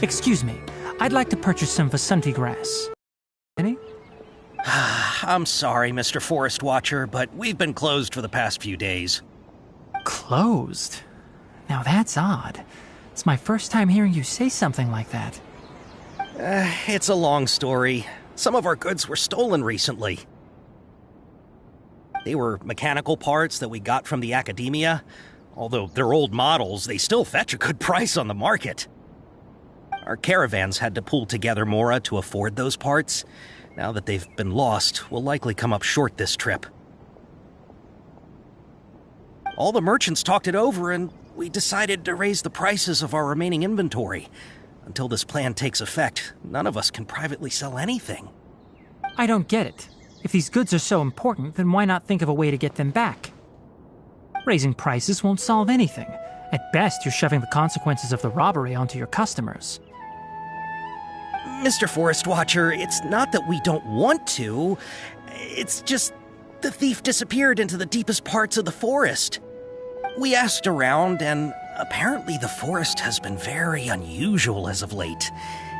Excuse me, I'd like to purchase some Vasanti grass. Any? I'm sorry, Mr. Forest Watcher, but we've been closed for the past few days. Closed? Now that's odd. It's my first time hearing you say something like that. It's a long story. Some of our goods were stolen recently. They were mechanical parts that we got from the academia. Although they're old models, they still fetch a good price on the market. Our caravans had to pool together more to afford those parts. Now that they've been lost, we'll likely come up short this trip. All the merchants talked it over, and we decided to raise the prices of our remaining inventory. Until this plan takes effect, none of us can privately sell anything. I don't get it. If these goods are so important, then why not think of a way to get them back? Raising prices won't solve anything. At best, you're shoving the consequences of the robbery onto your customers. Mr. Forest Watcher, it's not that we don't want to. It's just the thief disappeared into the deepest parts of the forest. We asked around, and apparently the forest has been very unusual as of late.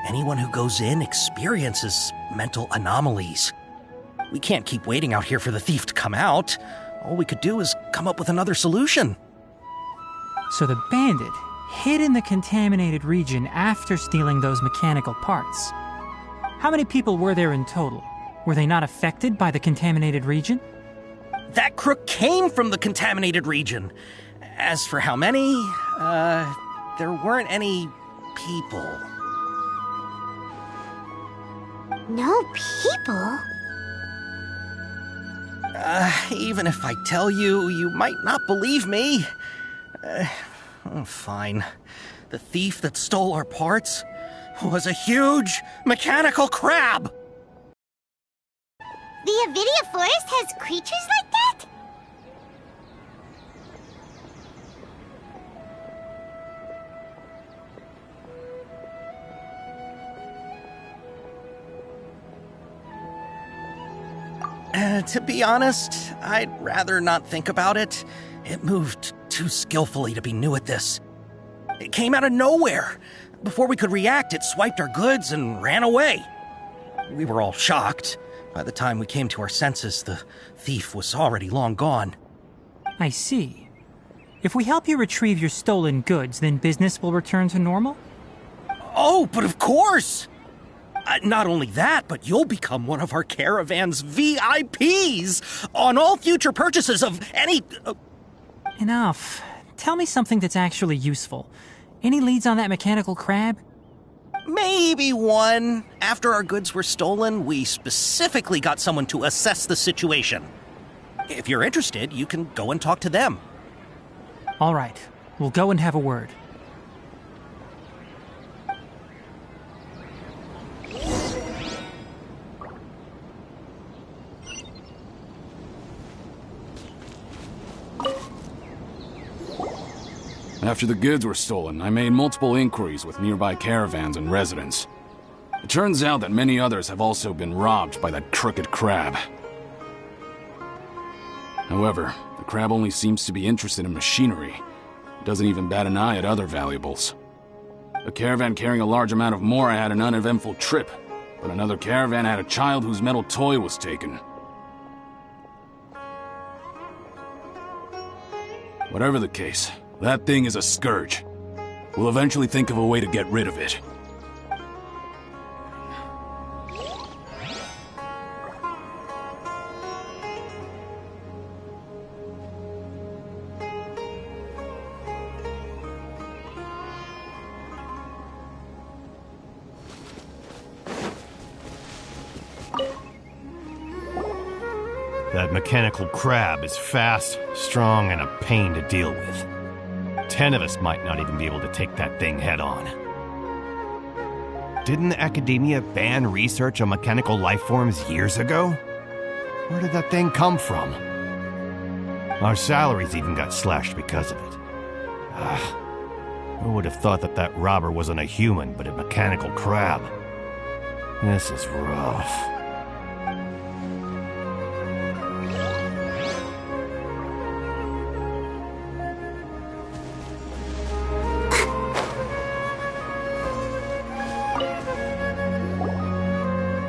Anyone who goes in experiences mental anomalies. We can't keep waiting out here for the thief to come out. All we could do is come up with another solution. So the bandit hid in the contaminated region after stealing those mechanical parts. How many people were there in total? Were they not affected by the contaminated region? That crook came from the contaminated region. As for how many, there weren't any people. No people? Even if I tell you, you might not believe me. Fine. The thief that stole our parts was a huge mechanical crab! The Avidia Forest has creatures like that? To be honest, I'd rather not think about it. It moved too skillfully to be new at this. It came out of nowhere. Before we could react, it swiped our goods and ran away. We were all shocked. By the time we came to our senses, the thief was already long gone. I see. If we help you retrieve your stolen goods, then business will return to normal? Oh, but of course! Not only that, but you'll become one of our caravan's VIPs on all future purchases of any... Enough. Tell me something that's actually useful. Any leads on that mechanical crab? Maybe one. After our goods were stolen, we specifically got someone to assess the situation. If you're interested, you can go and talk to them. All right. We'll go and have a word. After the goods were stolen, I made multiple inquiries with nearby caravans and residents. It turns out that many others have also been robbed by that crooked crab. However, the crab only seems to be interested in machinery. It doesn't even bat an eye at other valuables. A caravan carrying a large amount of mora had an uneventful trip, but another caravan had a child whose metal toy was taken. Whatever the case, that thing is a scourge. We'll eventually think of a way to get rid of it. That mechanical crab is fast, strong, and a pain to deal with. 10 of us might not even be able to take that thing head on. Didn't the academia ban research on mechanical life forms years ago? Where did that thing come from? Our salaries even got slashed because of it. Who would have thought that that robber wasn't a human, but a mechanical crab? This is rough.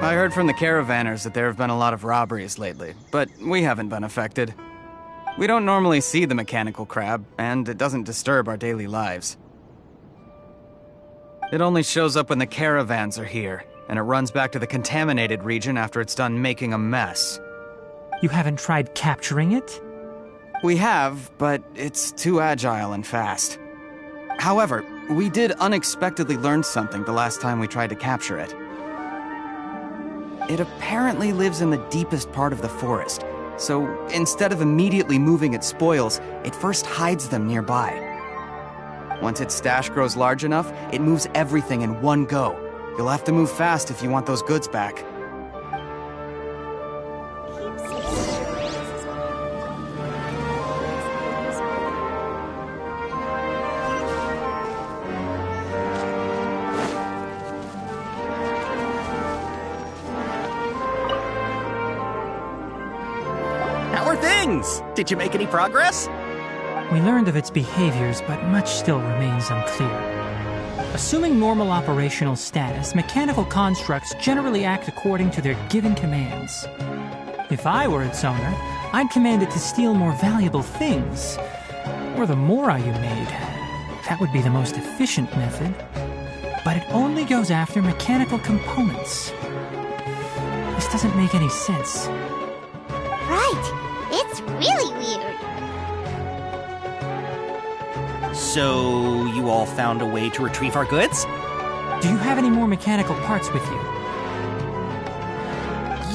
I heard from the caravanners that there have been a lot of robberies lately, but we haven't been affected. We don't normally see the mechanical crab, and it doesn't disturb our daily lives. It only shows up when the caravans are here, and it runs back to the contaminated region after it's done making a mess. You haven't tried capturing it? We have, but it's too agile and fast. However, we did unexpectedly learn something the last time we tried to capture it. It apparently lives in the deepest part of the forest, so instead of immediately moving its spoils, it first hides them nearby. Once its stash grows large enough, it moves everything in one go. You'll have to move fast if you want those goods back. How are things? Did you make any progress? We learned of its behaviors, but much still remains unclear. Assuming normal operational status, mechanical constructs generally act according to their given commands. If I were its owner, I'd command it to steal more valuable things. Or the more you made. That would be the most efficient method. But it only goes after mechanical components. This doesn't make any sense. Right. It's really weird. So, you all found a way to retrieve our goods? Do you have any more mechanical parts with you?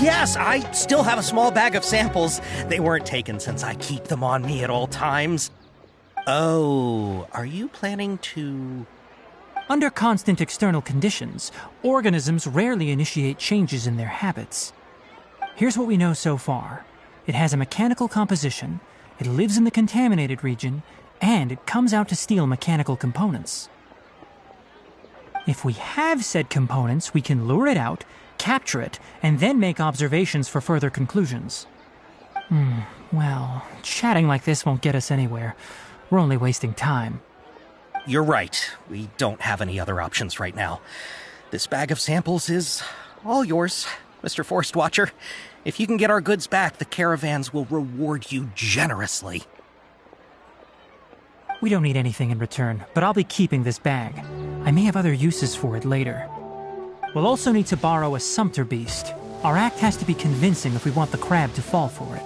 Yes, I still have a small bag of samples. They weren't taken since I keep them on me at all times. Oh, are you planning to... Under constant external conditions, organisms rarely initiate changes in their habits. Here's what we know so far. It has a mechanical composition, it lives in the contaminated region, and it comes out to steal mechanical components. If we have said components, we can lure it out, capture it, and then make observations for further conclusions. Well, chatting like this won't get us anywhere. We're only wasting time. You're right. We don't have any other options right now. This bag of samples is all yours, Mr. Forest Watcher. If you can get our goods back, the caravans will reward you generously. We don't need anything in return, but I'll be keeping this bag. I may have other uses for it later. We'll also need to borrow a sumpter beast. Our act has to be convincing if we want the crab to fall for it.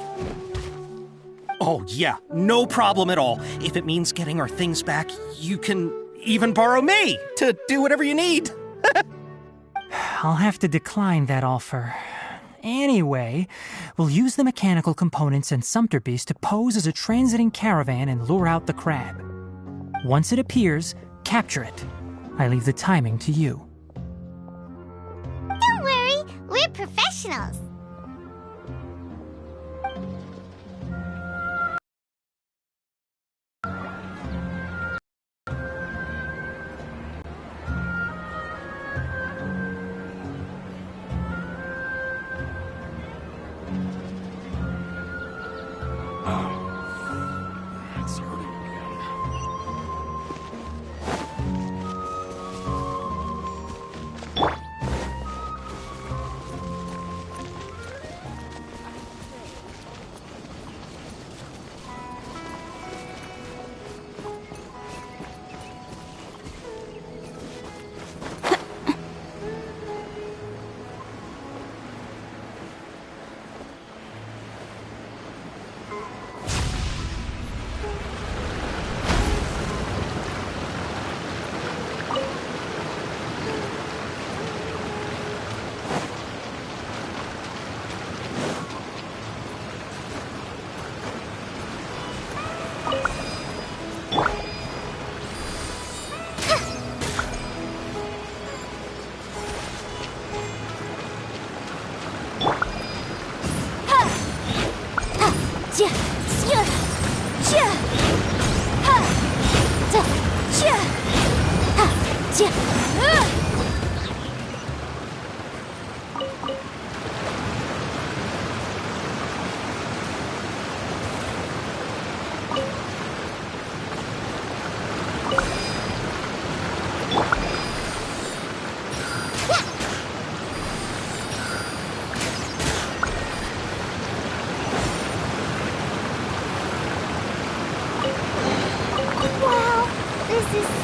Oh, yeah, no problem at all. If it means getting our things back, you can even borrow me to do whatever you need. I'll have to decline that offer. Anyway, we'll use the mechanical components and sumpter beast to pose as a transiting caravan and lure out the crab. Once it appears, capture it. I leave the timing to you. Don't worry, we're professionals.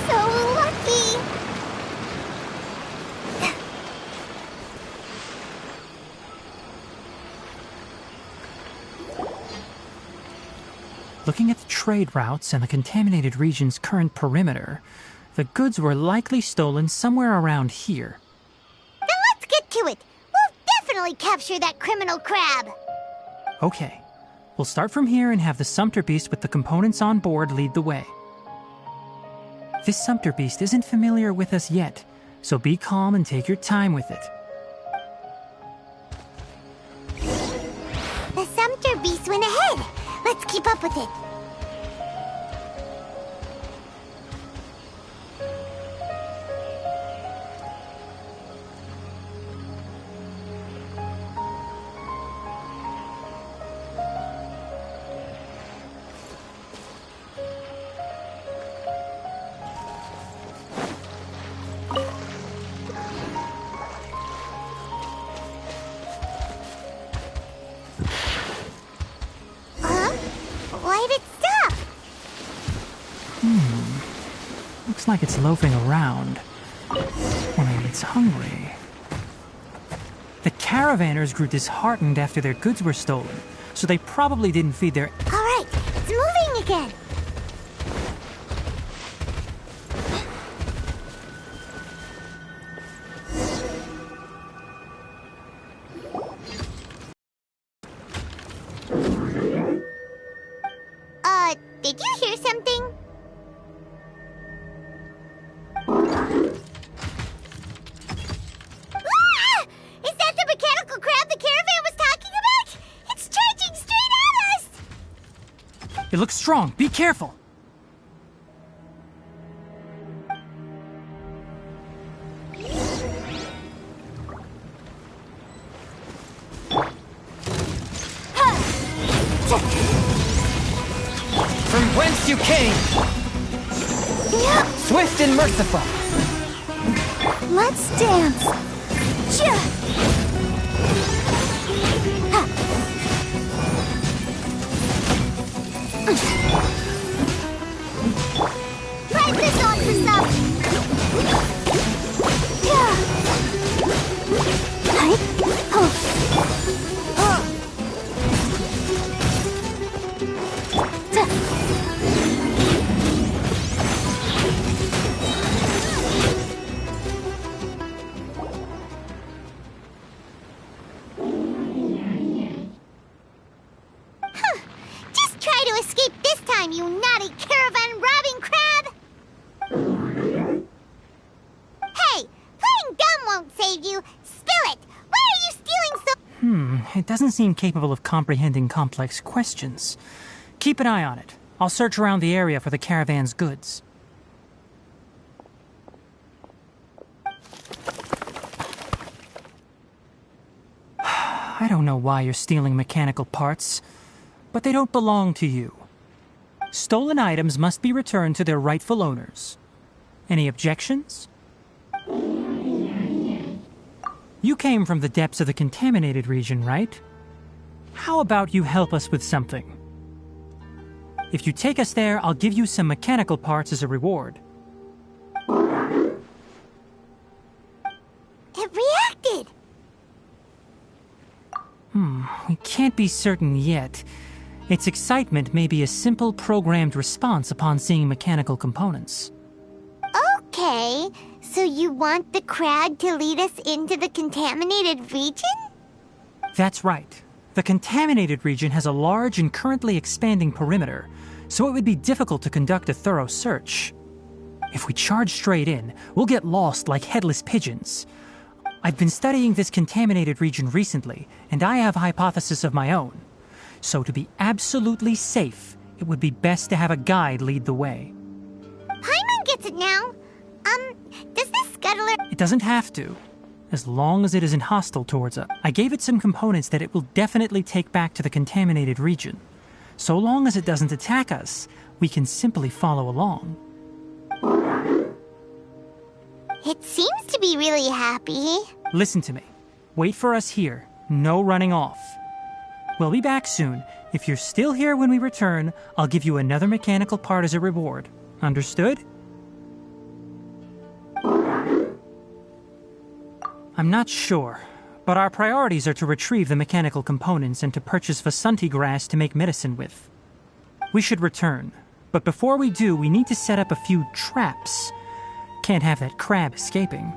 so lucky. Looking at the trade routes and the contaminated region's current perimeter, the goods were likely stolen somewhere around here. Then let's get to it. We'll definitely capture that criminal crab. Okay, we'll start from here and have the Sumpter Beast with the components on board lead the way. This Sumpter Beast isn't familiar with us yet, so be calm and take your time with it. The Sumpter Beast went ahead. Let's keep up with it. Why'd it stop? Looks like it's loafing around. Or maybe it's hungry. The caravanners grew disheartened after their goods were stolen, so they probably didn't feed their... All right, it's moving again. Did you hear something? Ah! Is that the mechanical crab the caravan was talking about? It's charging straight at us! It looks strong. Be careful. From whence you came, swift and merciful. Let's dance. Cha! Ha! Try this on for some. Yeah. Hi. Oh. Just try to escape this time, you naughty caravan-robbing crab! Hey, playing dumb won't save you! Spill it! Why are you stealing so... It doesn't seem capable of comprehending complex questions. Keep an eye on it. I'll search around the area for the caravan's goods. I don't know why you're stealing mechanical parts, but they don't belong to you. Stolen items must be returned to their rightful owners. Any objections? You came from the depths of the contaminated region, right? How about you help us with something? If you take us there, I'll give you some mechanical parts as a reward. It reacted! We can't be certain yet. Its excitement may be a simple programmed response upon seeing mechanical components. Okay, so you want the crowd to lead us into the contaminated region? That's right. The contaminated region has a large and currently expanding perimeter, so it would be difficult to conduct a thorough search. If we charge straight in, we'll get lost like headless pigeons. I've been studying this contaminated region recently, and I have a hypothesis of my own. So to be absolutely safe, it would be best to have a guide lead the way. Paimon gets it now. Does this scuttler... It doesn't have to, as long as it isn't hostile towards us. I gave it some components that it will definitely take back to the contaminated region. So long as it doesn't attack us, we can simply follow along. It seems to be really happy. Listen to me. Wait for us here. No running off. We'll be back soon. If you're still here when we return, I'll give you another mechanical part as a reward. Understood? I'm not sure, but our priorities are to retrieve the mechanical components and to purchase Vasanti grass to make medicine with. We should return, but before we do, we need to set up a few traps. Can't have that crab escaping.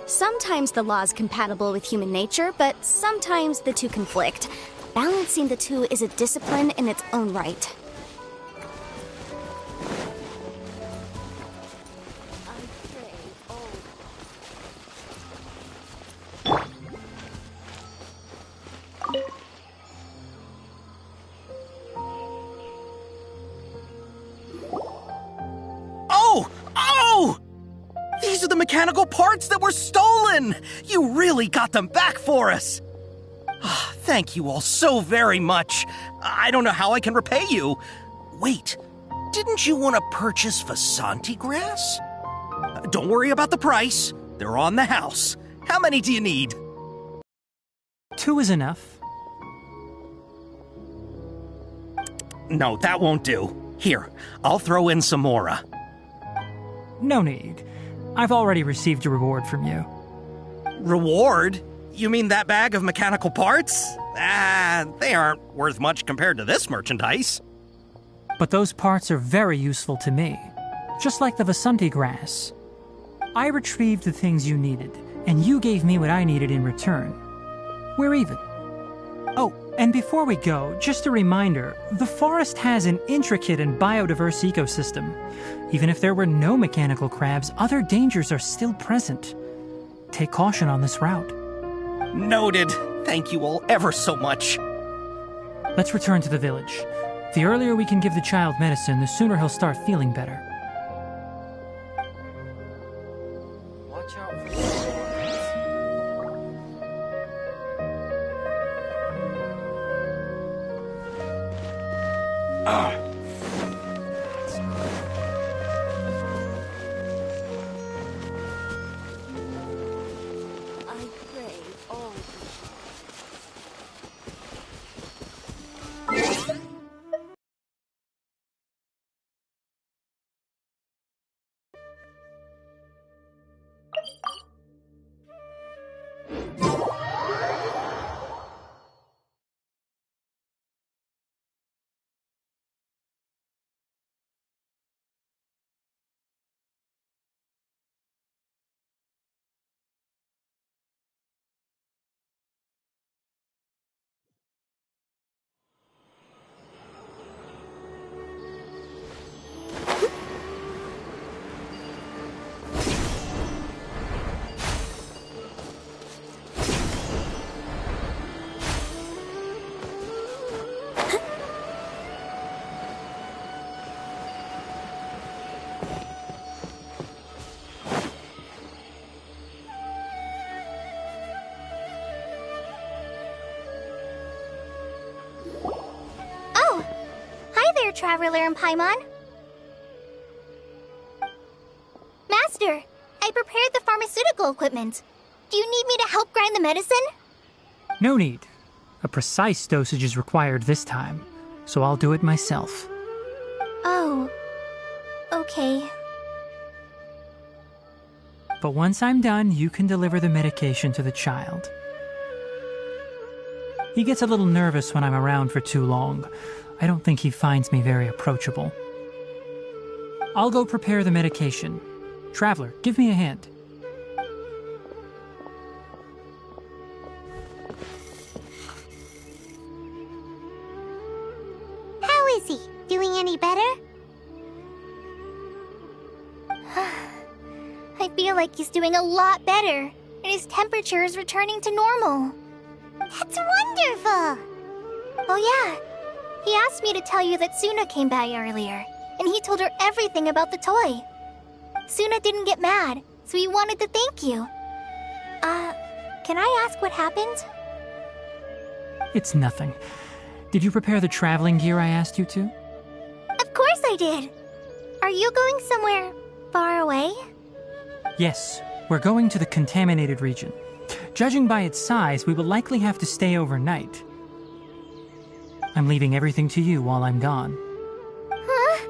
Sometimes the law is compatible with human nature, but sometimes the two conflict. Balancing the two is a discipline in its own right. Oh! Oh! These are the mechanical parts that were stolen! You really got them back for us! Thank you all so very much. I don't know how I can repay you. Wait, didn't you want to purchase Vasanti grass? Don't worry about the price. They're on the house. How many do you need? 2 is enough. No, that won't do. Here, I'll throw in some more. No need. I've already received a reward from you. Reward? You mean that bag of mechanical parts? They aren't worth much compared to this merchandise. But those parts are very useful to me, just like the Vasanti grass. I retrieved the things you needed, and you gave me what I needed in return. We're even. Oh, and before we go, just a reminder, the forest has an intricate and biodiverse ecosystem. Even if there were no mechanical crabs, other dangers are still present. Take caution on this route. Noted. Thank you all ever so much. Let's return to the village. The earlier we can give the child medicine, the sooner he'll start feeling better. Watch out for the I pray all Traveler and Paimon. Master, I prepared the pharmaceutical equipment. Do you need me to help grind the medicine? No need. A precise dosage is required this time, so I'll do it myself. Oh, okay. But once I'm done, you can deliver the medication to the child. He gets a little nervous when I'm around for too long. I don't think he finds me very approachable. I'll go prepare the medication. Traveler, give me a hand. How is he? Doing any better? I feel like he's doing a lot better, and his temperature is returning to normal. That's wonderful! Oh yeah, he asked me to tell you that Suna came by earlier, and he told her everything about the toy. Suna didn't get mad, so he wanted to thank you. Can I ask what happened? It's nothing. Did you prepare the traveling gear I asked you to? Of course I did! Are you going somewhere far away? Yes, we're going to the contaminated region. Judging by its size, we will likely have to stay overnight. I'm leaving everything to you while I'm gone. Huh?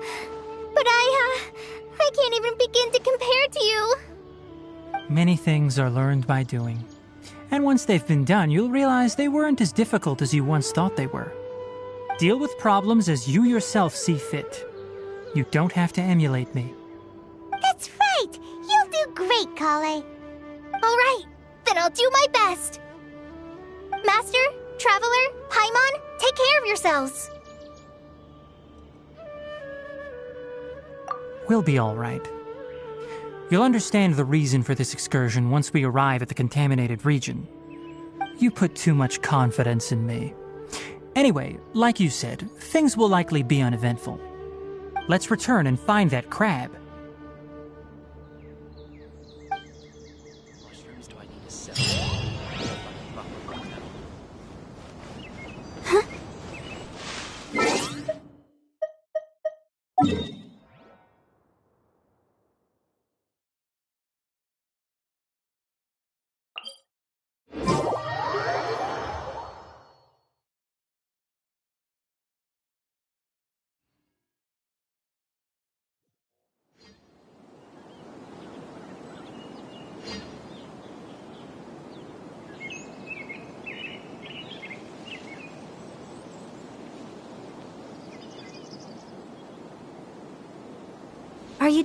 But I can't even begin to compare to you. Many things are learned by doing. And once they've been done, you'll realize they weren't as difficult as you once thought they were. Deal with problems as you yourself see fit. You don't have to emulate me. That's right! You'll do great, Kale. All right, then I'll do my best. Master, Traveler, Paimon, take care of yourselves. We'll be all right. You'll understand the reason for this excursion once we arrive at the contaminated region. You put too much confidence in me. Anyway, like you said, things will likely be uneventful. Let's return and find that crab. Are you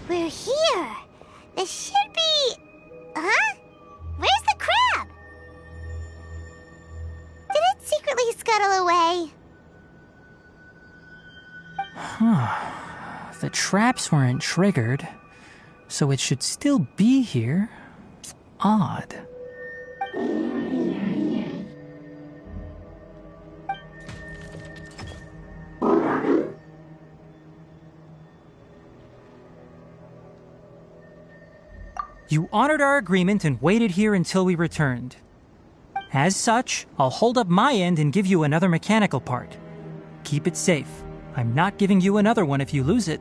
We're here. This should be... Huh? Where's the crab? Did it secretly scuttle away? The traps weren't triggered, so it should still be here. Odd. You honored our agreement and waited here until we returned. As such, I'll hold up my end and give you another mechanical part. Keep it safe. I'm not giving you another one if you lose it.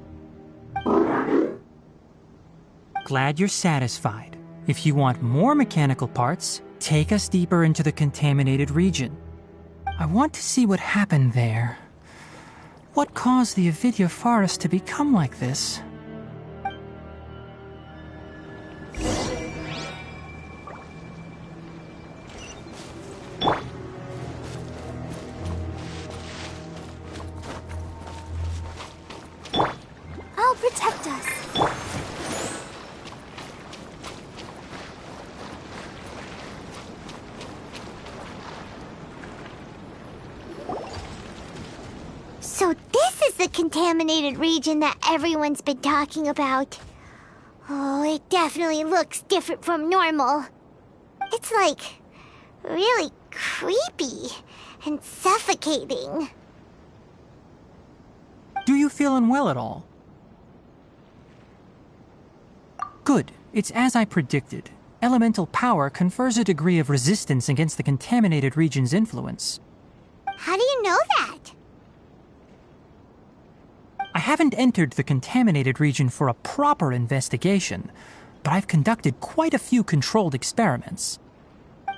Glad you're satisfied. If you want more mechanical parts, take us deeper into the contaminated region. I want to see what happened there. What caused the Avidya forest to become like this? contaminated region that everyone's been talking about. Oh, it definitely looks different from normal. It's like really creepy and suffocating. Do you feel unwell at all? Good. It's as I predicted. Elemental power confers a degree of resistance against the contaminated region's influence. How do you know that? I haven't entered the contaminated region for a proper investigation, but I've conducted quite a few controlled experiments.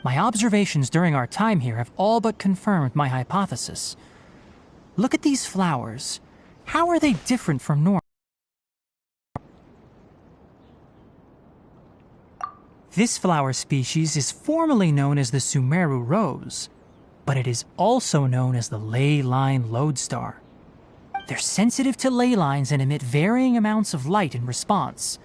My observations during our time here have all but confirmed my hypothesis. Look at these flowers. How are they different from normal? This flower species is formally known as the Sumeru rose, but it is also known as the ley line lodestar. They're sensitive to ley lines and emit varying amounts of light in response.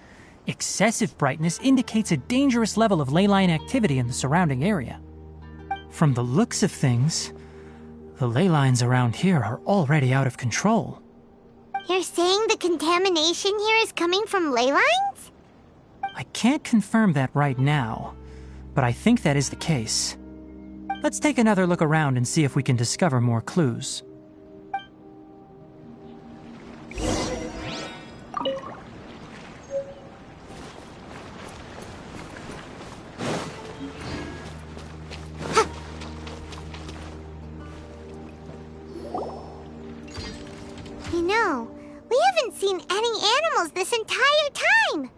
Excessive brightness indicates a dangerous level of ley line activity in the surrounding area. From the looks of things, the ley lines around here are already out of control. You're saying the contamination here is coming from ley lines? I can't confirm that right now, but I think that is the case. Let's take another look around and see if we can discover more clues. You know, we haven't seen any animals this entire time.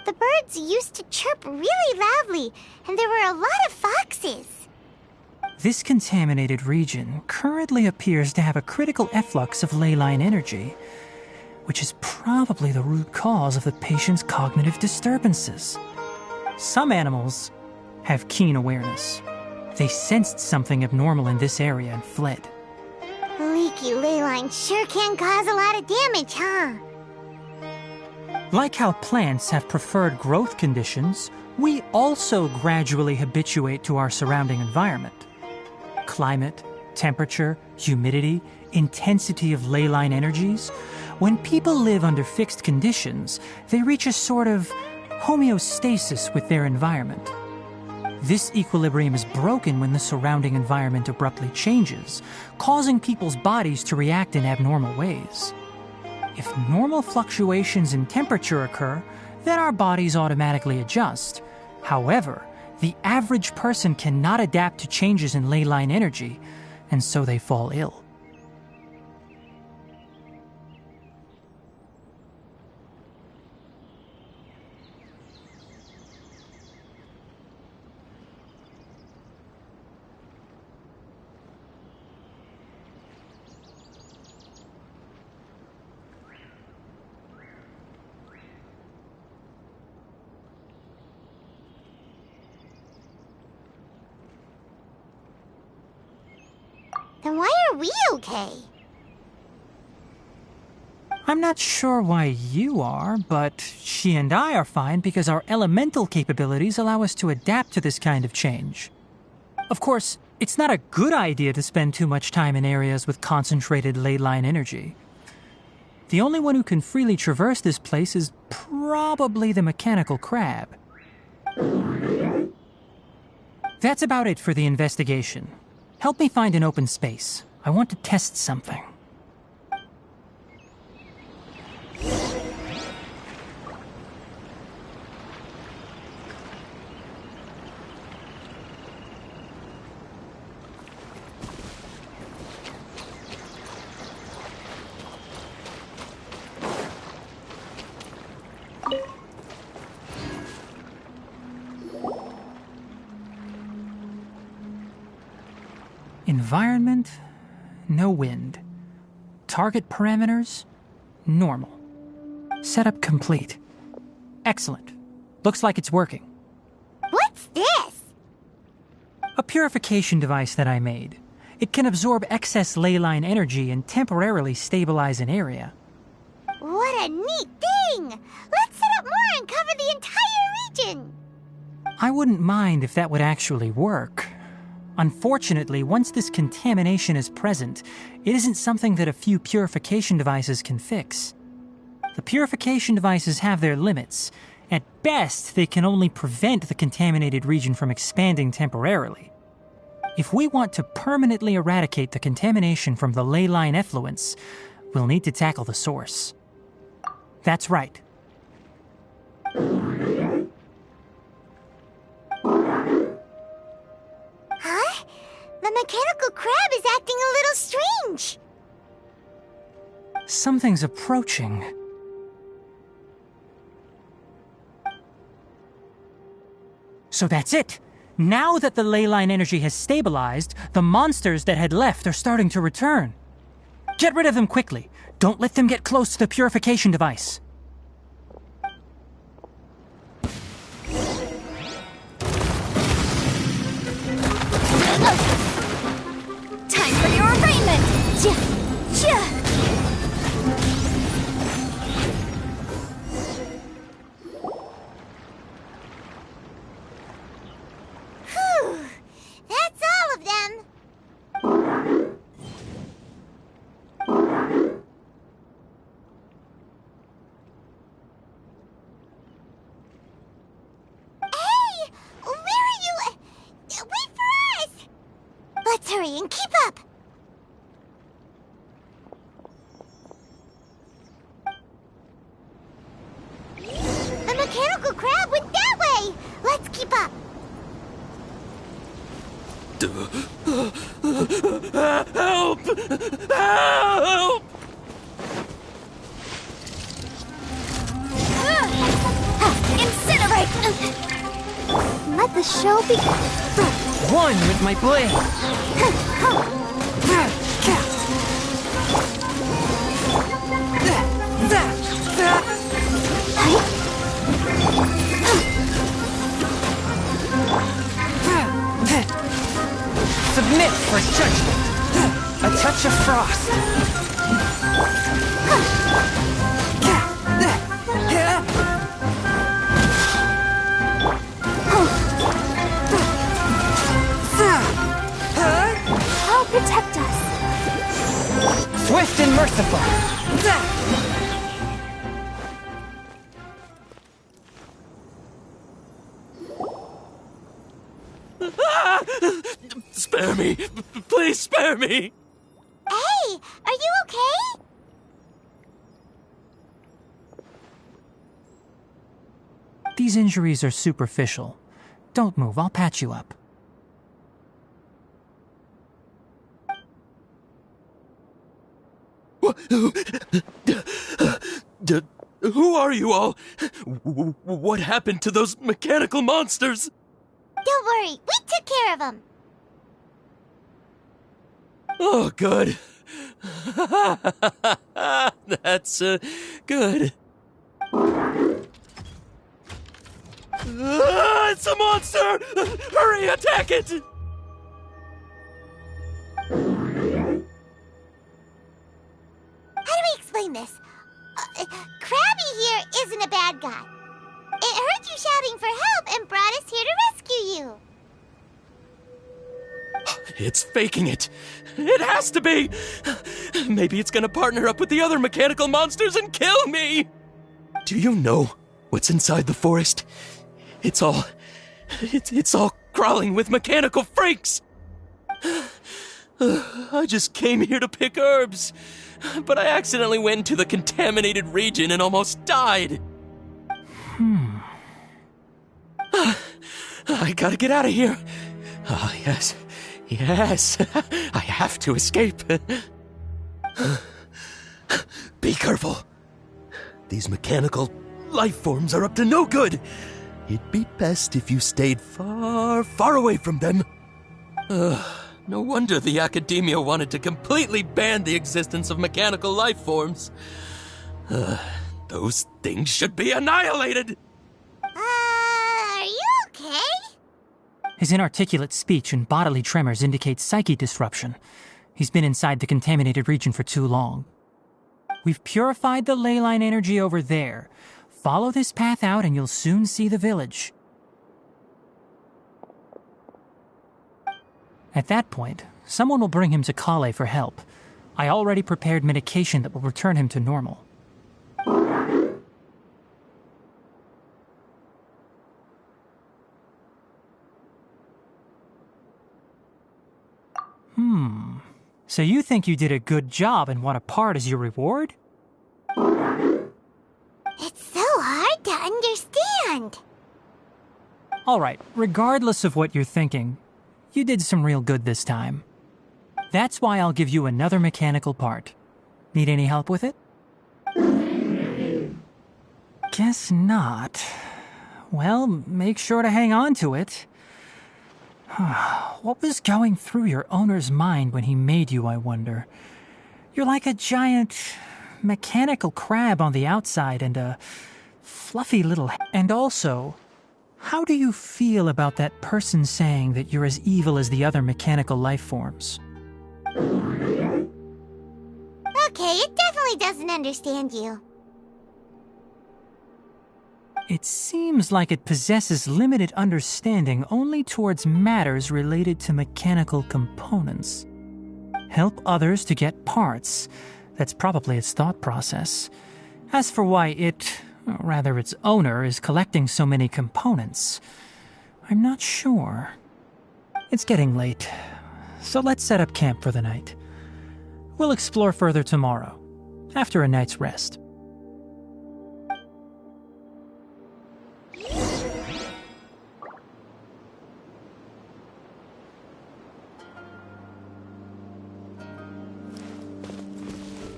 The birds used to chirp really loudly, and there were a lot of foxes. This contaminated region currently appears to have a critical efflux of ley line energy, which is probably the root cause of the patient's cognitive disturbances. Some animals have keen awareness. They sensed something abnormal in this area and fled. Leaky ley lines sure can cause a lot of damage, huh? Like how plants have preferred growth conditions, we also gradually habituate to our surrounding environment. Climate, temperature, humidity, intensity of ley line energies. When people live under fixed conditions, they reach a sort of homeostasis with their environment. This equilibrium is broken when the surrounding environment abruptly changes, causing people's bodies to react in abnormal ways. If normal fluctuations in temperature occur, then our bodies automatically adjust. However, the average person cannot adapt to changes in ley line energy, and so they fall ill. Then why are we okay? I'm not sure why you are, but she and I are fine because our elemental capabilities allow us to adapt to this kind of change. Of course, it's not a good idea to spend too much time in areas with concentrated ley line energy. The only one who can freely traverse this place is probably the mechanical crab. That's about it for the investigation. Help me find an open space. I want to test something. Environment, no wind. Target parameters, normal. Setup complete. Excellent. Looks like it's working. What's this? A purification device that I made. It can absorb excess ley line energy and temporarily stabilize an area. What a neat thing! Let's set up more and cover the entire region! I wouldn't mind if that would actually work. Unfortunately, once this contamination is present, it isn't something that a few purification devices can fix. The purification devices have their limits. At best, they can only prevent the contaminated region from expanding temporarily. If we want to permanently eradicate the contamination from the ley line effluents, we'll need to tackle the source. That's right. Huh? The mechanical crab is acting a little strange. Something's approaching. So that's it. Now that the ley line energy has stabilized, the monsters that had left are starting to return. Get rid of them quickly. Don't let them get close to the purification device. Time for your arraignment! Whew. That's all of them. Hey! Where are you? Wait for us! Let's hurry and keep up! The mechanical crab went that way! Let's keep up! Help! Help! Incinerate! Let the show begin. One with my blade. Submit for judgment. A touch of frost. I'll protect us. Swift and merciful. Spare me! Please spare me! Hey, are you okay? These injuries are superficial. Don't move, I'll patch you up. Who are you all? What happened to those mechanical monsters? Don't worry, we took care of them. Oh, good. That's good. It's a monster! Hurry, attack it! How do we explain this? Krabby here isn't a bad guy. It heard you shouting for help and brought us here to rescue you. It's faking it. It has to be. Maybe it's gonna partner up with the other mechanical monsters and kill me. Do you know what's inside the forest? It's all crawling with mechanical freaks. I just came here to pick herbs, but I accidentally went into the contaminated region and almost died. I gotta get out of here. Oh, yes. Yes. I have to escape. Be careful. These mechanical life forms are up to no good. It'd be best if you stayed far, far away from them. No wonder the academia wanted to completely ban the existence of mechanical life forms. Those things should be annihilated! Are you okay? His inarticulate speech and bodily tremors indicate psyche disruption. He's been inside the contaminated region for too long. We've purified the ley line energy over there. Follow this path out and you'll soon see the village. At that point, someone will bring him to Kale for help. I already prepared medication that will return him to normal. So you think you did a good job and want a part as your reward? It's so hard to understand. Alright, regardless of what you're thinking, you did some real good this time. That's why I'll give you another mechanical part. Need any help with it? Guess not. Well, make sure to hang on to it. What was going through your owner's mind when he made you, I wonder? You're like a giant mechanical crab on the outside and a fluffy little... And also, how do you feel about that person saying that you're as evil as the other mechanical life forms? Okay, it definitely doesn't understand you. It seems like it possesses limited understanding only towards matters related to mechanical components. Help others to get parts. That's probably its thought process. As for why it, or rather its owner, is collecting so many components, I'm not sure. It's getting late, so let's set up camp for the night. We'll explore further tomorrow, after a night's rest.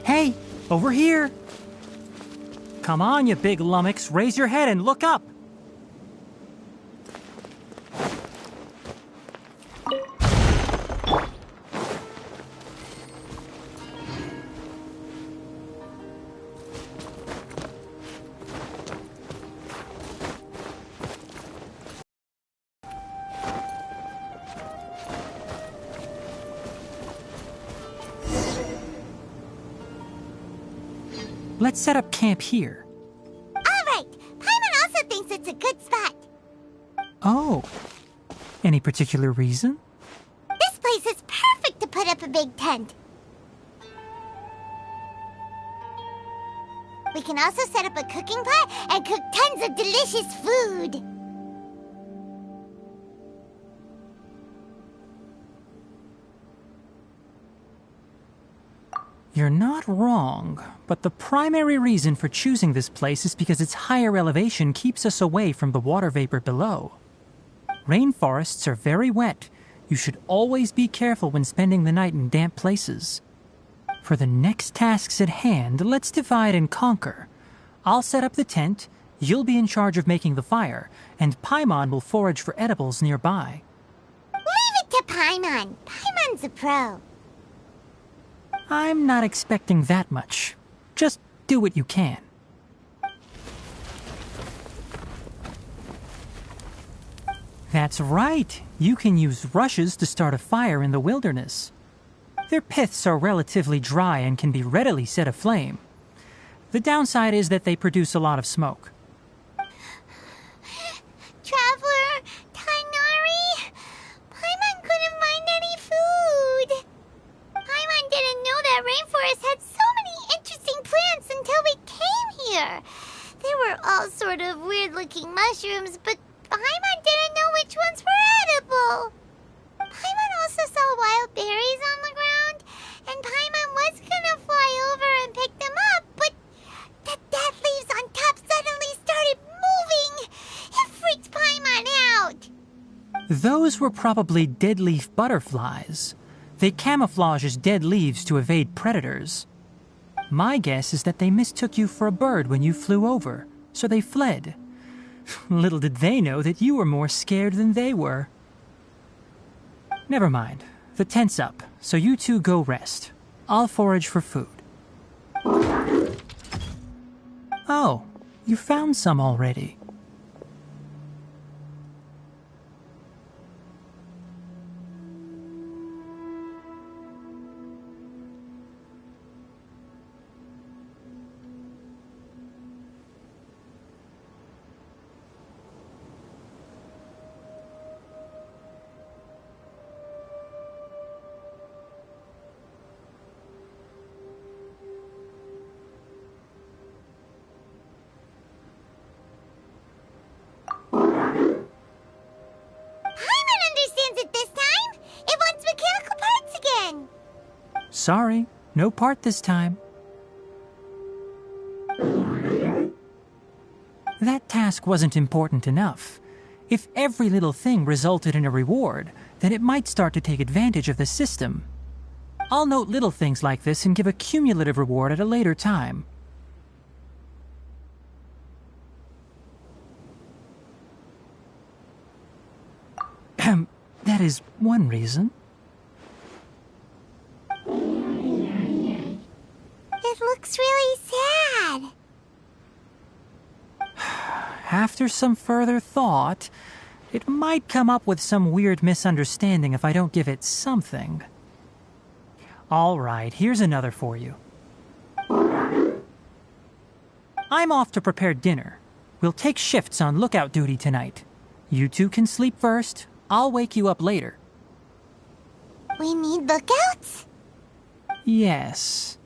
Hey, over here! Come on, you big lummox, raise your head and look up! Let's set up camp here. Alright, Paimon also thinks it's a good spot. Oh. Any particular reason? This place is perfect to put up a big tent. We can also set up a cooking pot and cook tons of delicious food. You're not wrong, but the primary reason for choosing this place is because its higher elevation keeps us away from the water vapor below. Rainforests are very wet. You should always be careful when spending the night in damp places. For the next tasks at hand, let's divide and conquer. I'll set up the tent, you'll be in charge of making the fire, and Paimon will forage for edibles nearby. Leave it to Paimon. Paimon's a pro. I'm not expecting that much. Just do what you can. That's right. You can use rushes to start a fire in the wilderness. Their piths are relatively dry and can be readily set aflame. The downside is that they produce a lot of smoke. Traveler, Tighnari, Paimon couldn't find any food. Paimon didn't know that rainforest had so many interesting plants until we came here. They were all sort of weird-looking mushrooms, but Paimon didn't know which ones were edible. Paimon also saw wild berries on the ground, and Paimon was gonna fly over and pick them up, but the dead leaves on top suddenly started moving. It freaked Paimon out. Those were probably dead leaf butterflies. They camouflage as dead leaves to evade predators. My guess is that they mistook you for a bird when you flew over, so they fled. Little did they know that you were more scared than they were. Never mind. The tent's up, so you two go rest. I'll forage for food. Oh, you found some already. Sorry, no part this time. That task wasn't important enough. If every little thing resulted in a reward, then it might start to take advantage of the system. I'll note little things like this and give a cumulative reward at a later time. That is one reason. It looks really sad. After some further thought, it might come up with some weird misunderstanding if I don't give it something. All right, here's another for you. I'm off to prepare dinner. We'll take shifts on lookout duty tonight. You two can sleep first. I'll wake you up later. We need lookouts? Yes.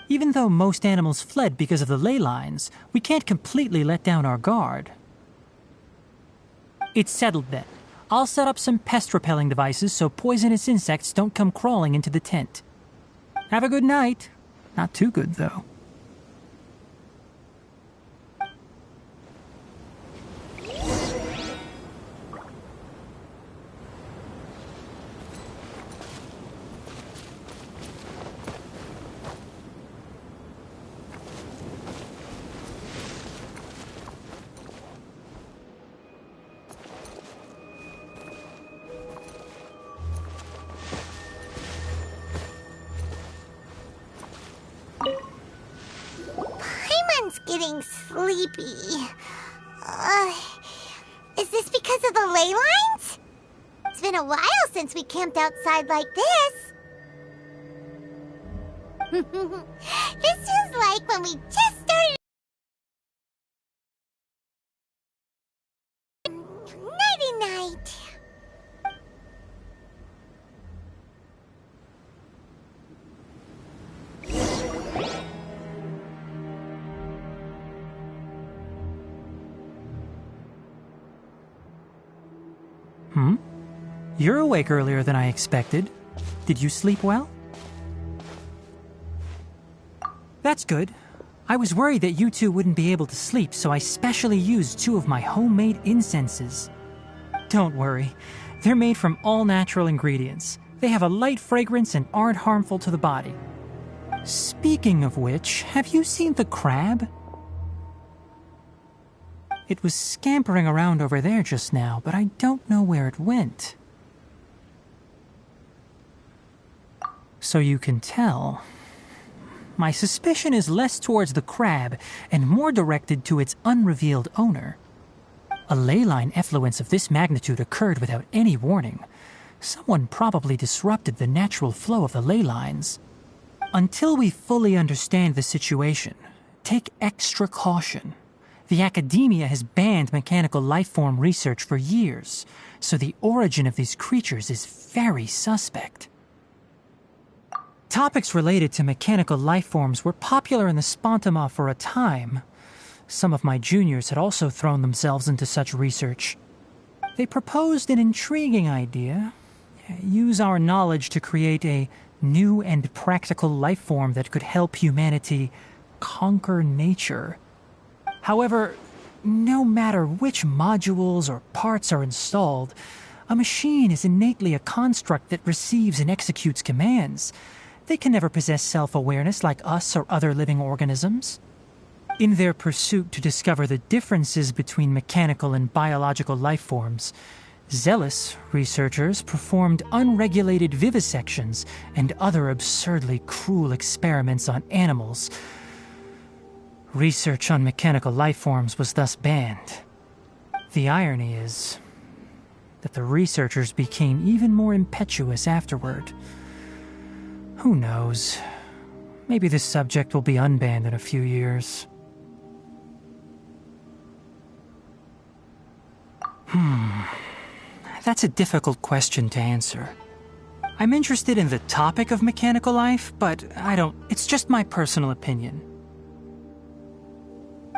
Even though most animals fled because of the ley lines, we can't completely let down our guard. It's settled then. I'll set up some pest-repelling devices so poisonous insects don't come crawling into the tent. Have a good night. Not too good, though. Getting sleepy. Is this because of the ley lines? It's been a while since we camped outside like this. This is like when we just started. Nighty-night. You're awake earlier than I expected. Did you sleep well? That's good. I was worried that you two wouldn't be able to sleep, so I specially used 2 of my homemade incenses. Don't worry. They're made from all natural ingredients. They have a light fragrance and aren't harmful to the body. Speaking of which, have you seen the crab? It was scampering around over there just now, but I don't know where it went. So you can tell. My suspicion is less towards the crab and more directed to its unrevealed owner. A ley line effluence of this magnitude occurred without any warning. Someone probably disrupted the natural flow of the ley lines. Until we fully understand the situation, take extra caution. The academia has banned mechanical lifeform research for years, so the origin of these creatures is very suspect. Topics related to mechanical lifeforms were popular in the Spontama for a time. Some of my juniors had also thrown themselves into such research. They proposed an intriguing idea. Use our knowledge to create a new and practical lifeform that could help humanity conquer nature. However, no matter which modules or parts are installed, a machine is innately a construct that receives and executes commands. They can never possess self-awareness like us or other living organisms. In their pursuit to discover the differences between mechanical and biological life forms, zealous researchers performed unregulated vivisections and other absurdly cruel experiments on animals. Research on mechanical life forms was thus banned. The irony is that the researchers became even more impetuous afterward. Who knows? Maybe this subject will be unbanned in a few years. That's a difficult question to answer. I'm interested in the topic of mechanical life, but it's just my personal opinion.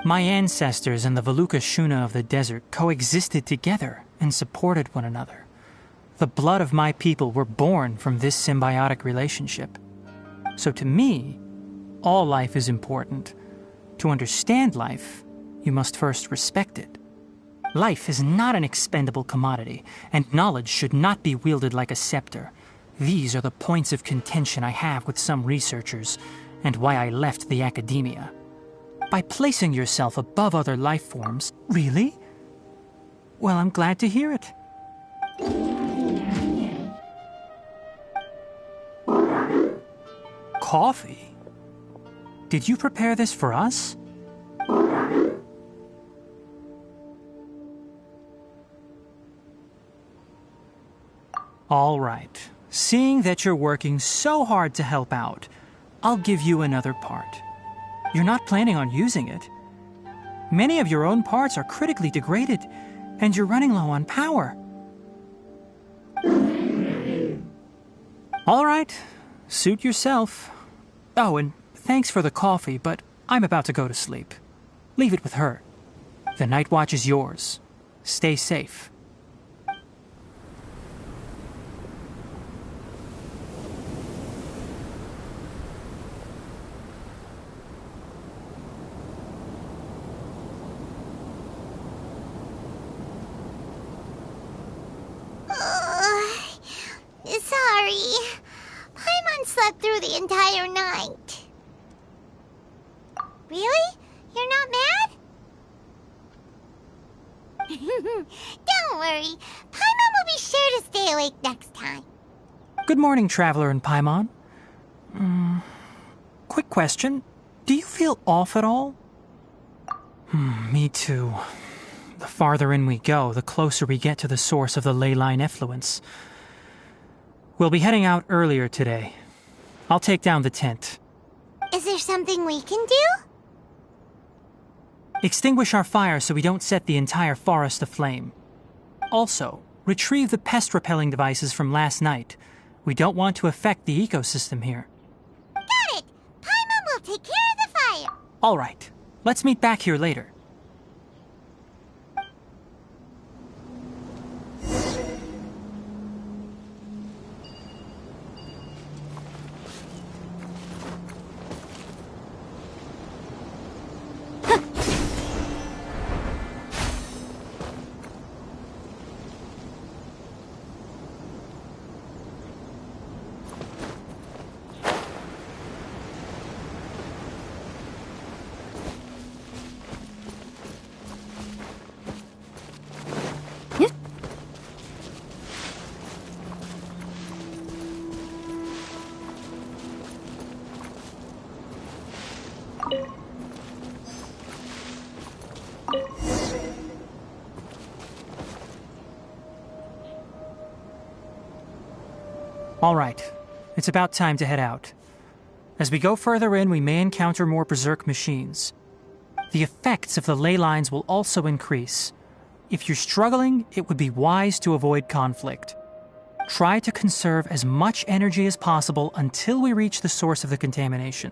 My ancestors and the Valuka Shuna of the desert coexisted together and supported one another. The blood of my people were born from this symbiotic relationship. So to me, all life is important. To understand life, you must first respect it. Life is not an expendable commodity, and knowledge should not be wielded like a scepter. These are the points of contention I have with some researchers, and why I left the academia. By placing yourself above other life forms... Really? Well, I'm glad to hear it. Coffee? Did you prepare this for us? All right. Seeing that you're working so hard to help out, I'll give you another part. You're not planning on using it. Many of your own parts are critically degraded, and you're running low on power. All right. Suit yourself. Oh, and thanks for the coffee, but I'm about to go to sleep. Leave it with her. The night watch is yours. Stay safe. Sorry. Paimon slept through the entire night. Really? You're not mad? Don't worry. Paimon will be sure to stay awake next time. Good morning, Traveler and Paimon. Quick question. Do you feel off at all? Me too. The farther in we go, the closer we get to the source of the ley line effluence. We'll be heading out earlier today. I'll take down the tent. Is there something we can do? Extinguish our fire so we don't set the entire forest aflame. Also, retrieve the pest-repelling devices from last night. We don't want to affect the ecosystem here. Got it! Paimon will take care of the fire. All right. Let's meet back here later. All right. It's about time to head out. As we go further in, we may encounter more berserk machines. The effects of the ley lines will also increase. If you're struggling, it would be wise to avoid conflict. Try to conserve as much energy as possible until we reach the source of the contamination.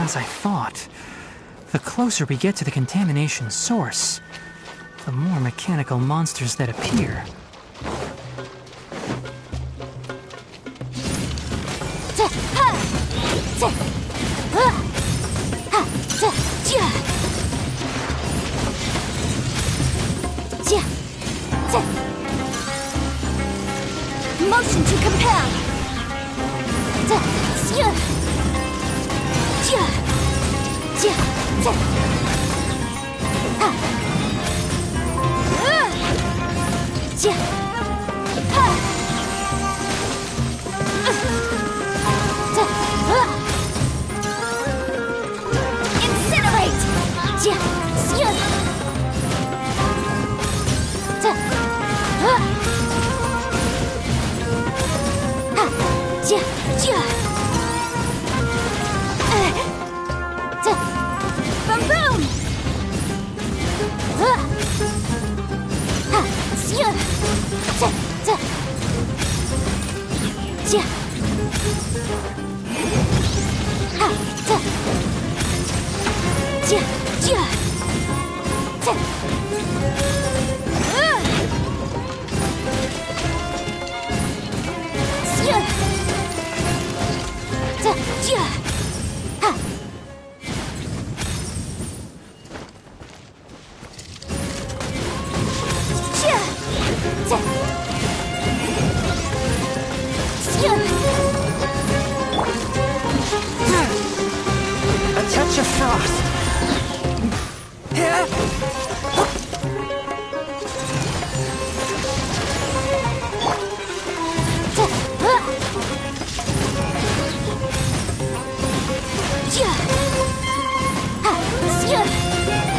As I thought, the closer we get to the contamination source, the more mechanical monsters that appear. Motion to compel. A touch of frost.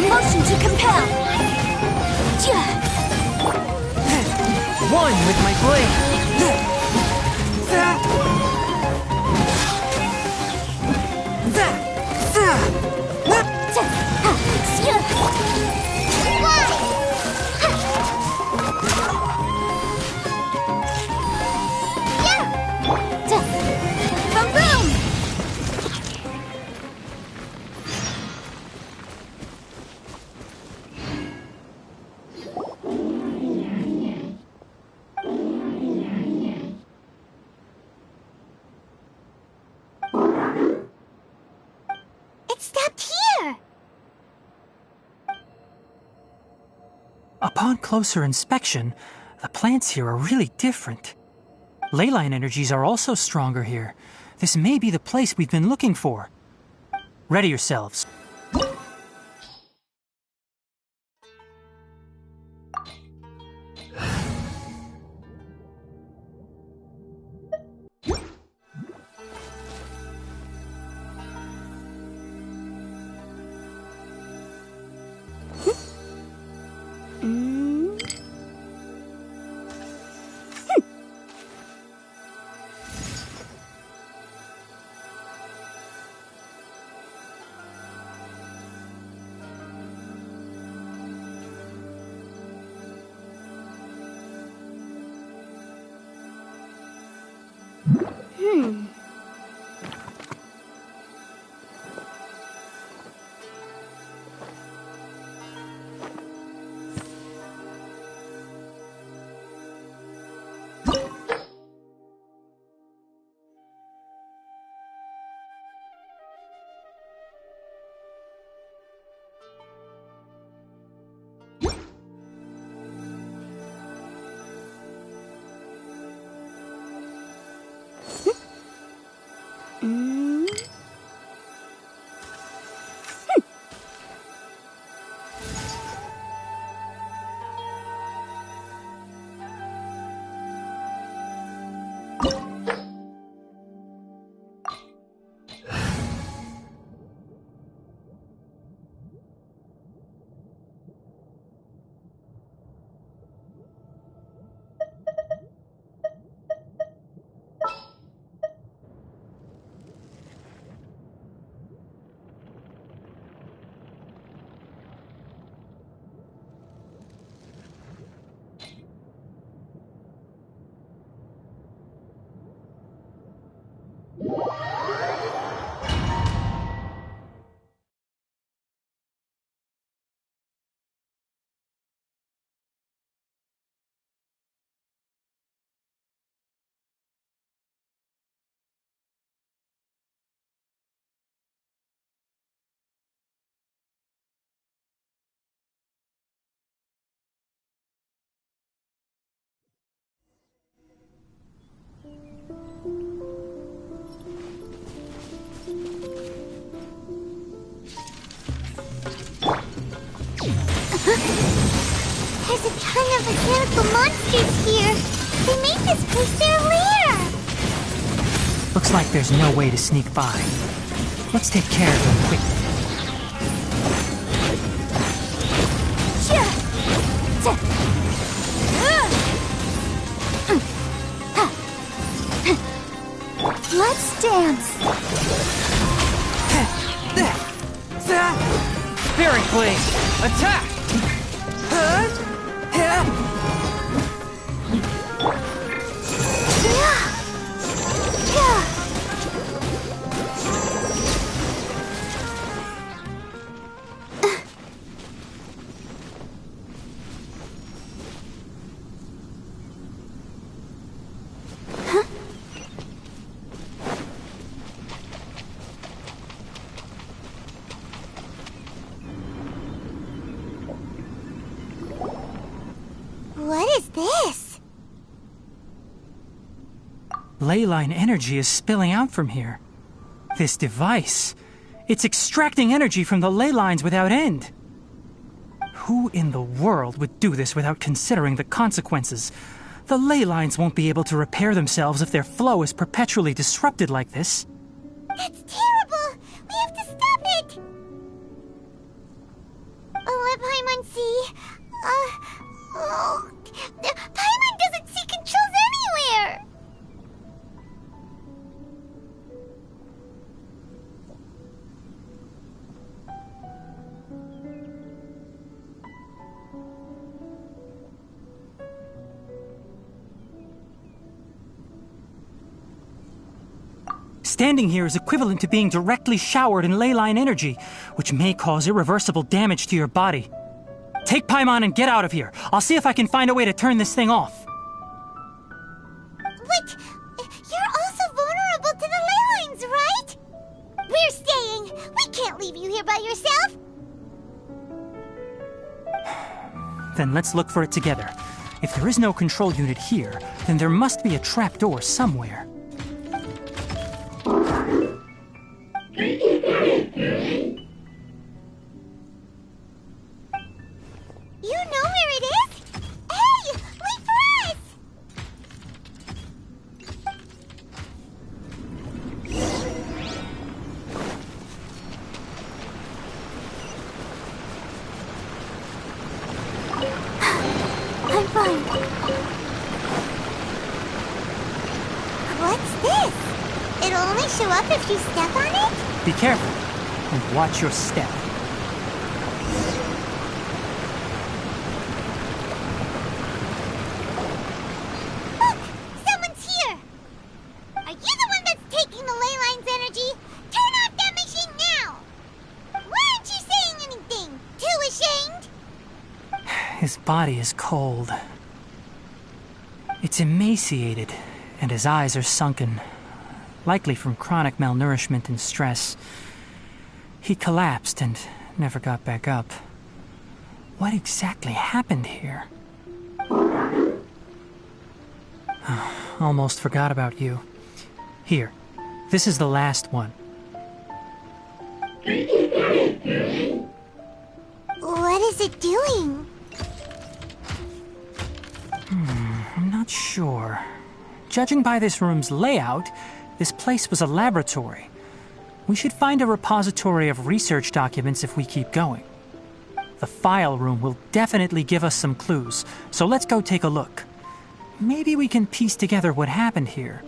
Motion to compel. One with my blade. It stopped here! Upon closer inspection, the plants here are really different. Leyline energies are also stronger here. This may be the place we've been looking for. Ready yourselves. monsters here! They made this place their lair! Looks like there's no way to sneak by. Let's take care of them quickly. Let's dance. Fairy Blade! Attack! What is this? Leyline energy is spilling out from here. This device, it's extracting energy from the ley lines without end. Who in the world would do this without considering the consequences? The ley lines won't be able to repair themselves if their flow is perpetually disrupted like this. That's terrible! We have to stop it! Let Paimon see. Paimon doesn't see controls anywhere! Standing here is equivalent to being directly showered in leyline energy, which may cause irreversible damage to your body. Take Paimon and get out of here. I'll see if I can find a way to turn this thing off. But you're also vulnerable to the ley lines, right? We're staying. We can't leave you here by yourself. Then let's look for it together. If there is no control unit here, then there must be a trapdoor somewhere. You know where it is? Hey, wait for us! I'm fine. What's this? It'll only show up if you step on it? Be careful, and watch your step. Look! Someone's here! Are you the one that's taking the ley line's energy? Turn off that machine now! Why aren't you saying anything? Too ashamed? His body is cold. It's emaciated, and his eyes are sunken, likely from chronic malnourishment and stress. He collapsed and never got back up. What exactly happened here? Almost forgot about you. Here, this is the last one. What is it doing? I'm not sure. Judging by this room's layout, this place was a laboratory. We should find a repository of research documents if we keep going. The file room will definitely give us some clues, so let's go take a look. Maybe we can piece together what happened here.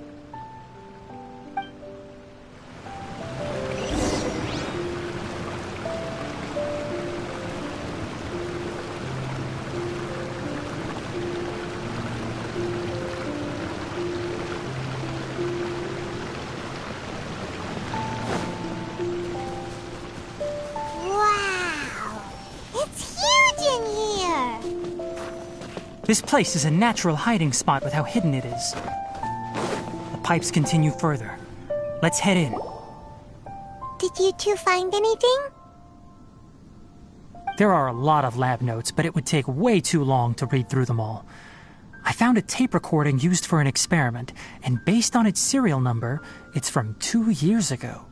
Wow! It's huge in here! This place is a natural hiding spot with how hidden it is. The pipes continue further. Let's head in. Did you two find anything? There are a lot of lab notes, but it would take way too long to read through them all. I found a tape recording used for an experiment, and based on its serial number, it's from 2 years ago.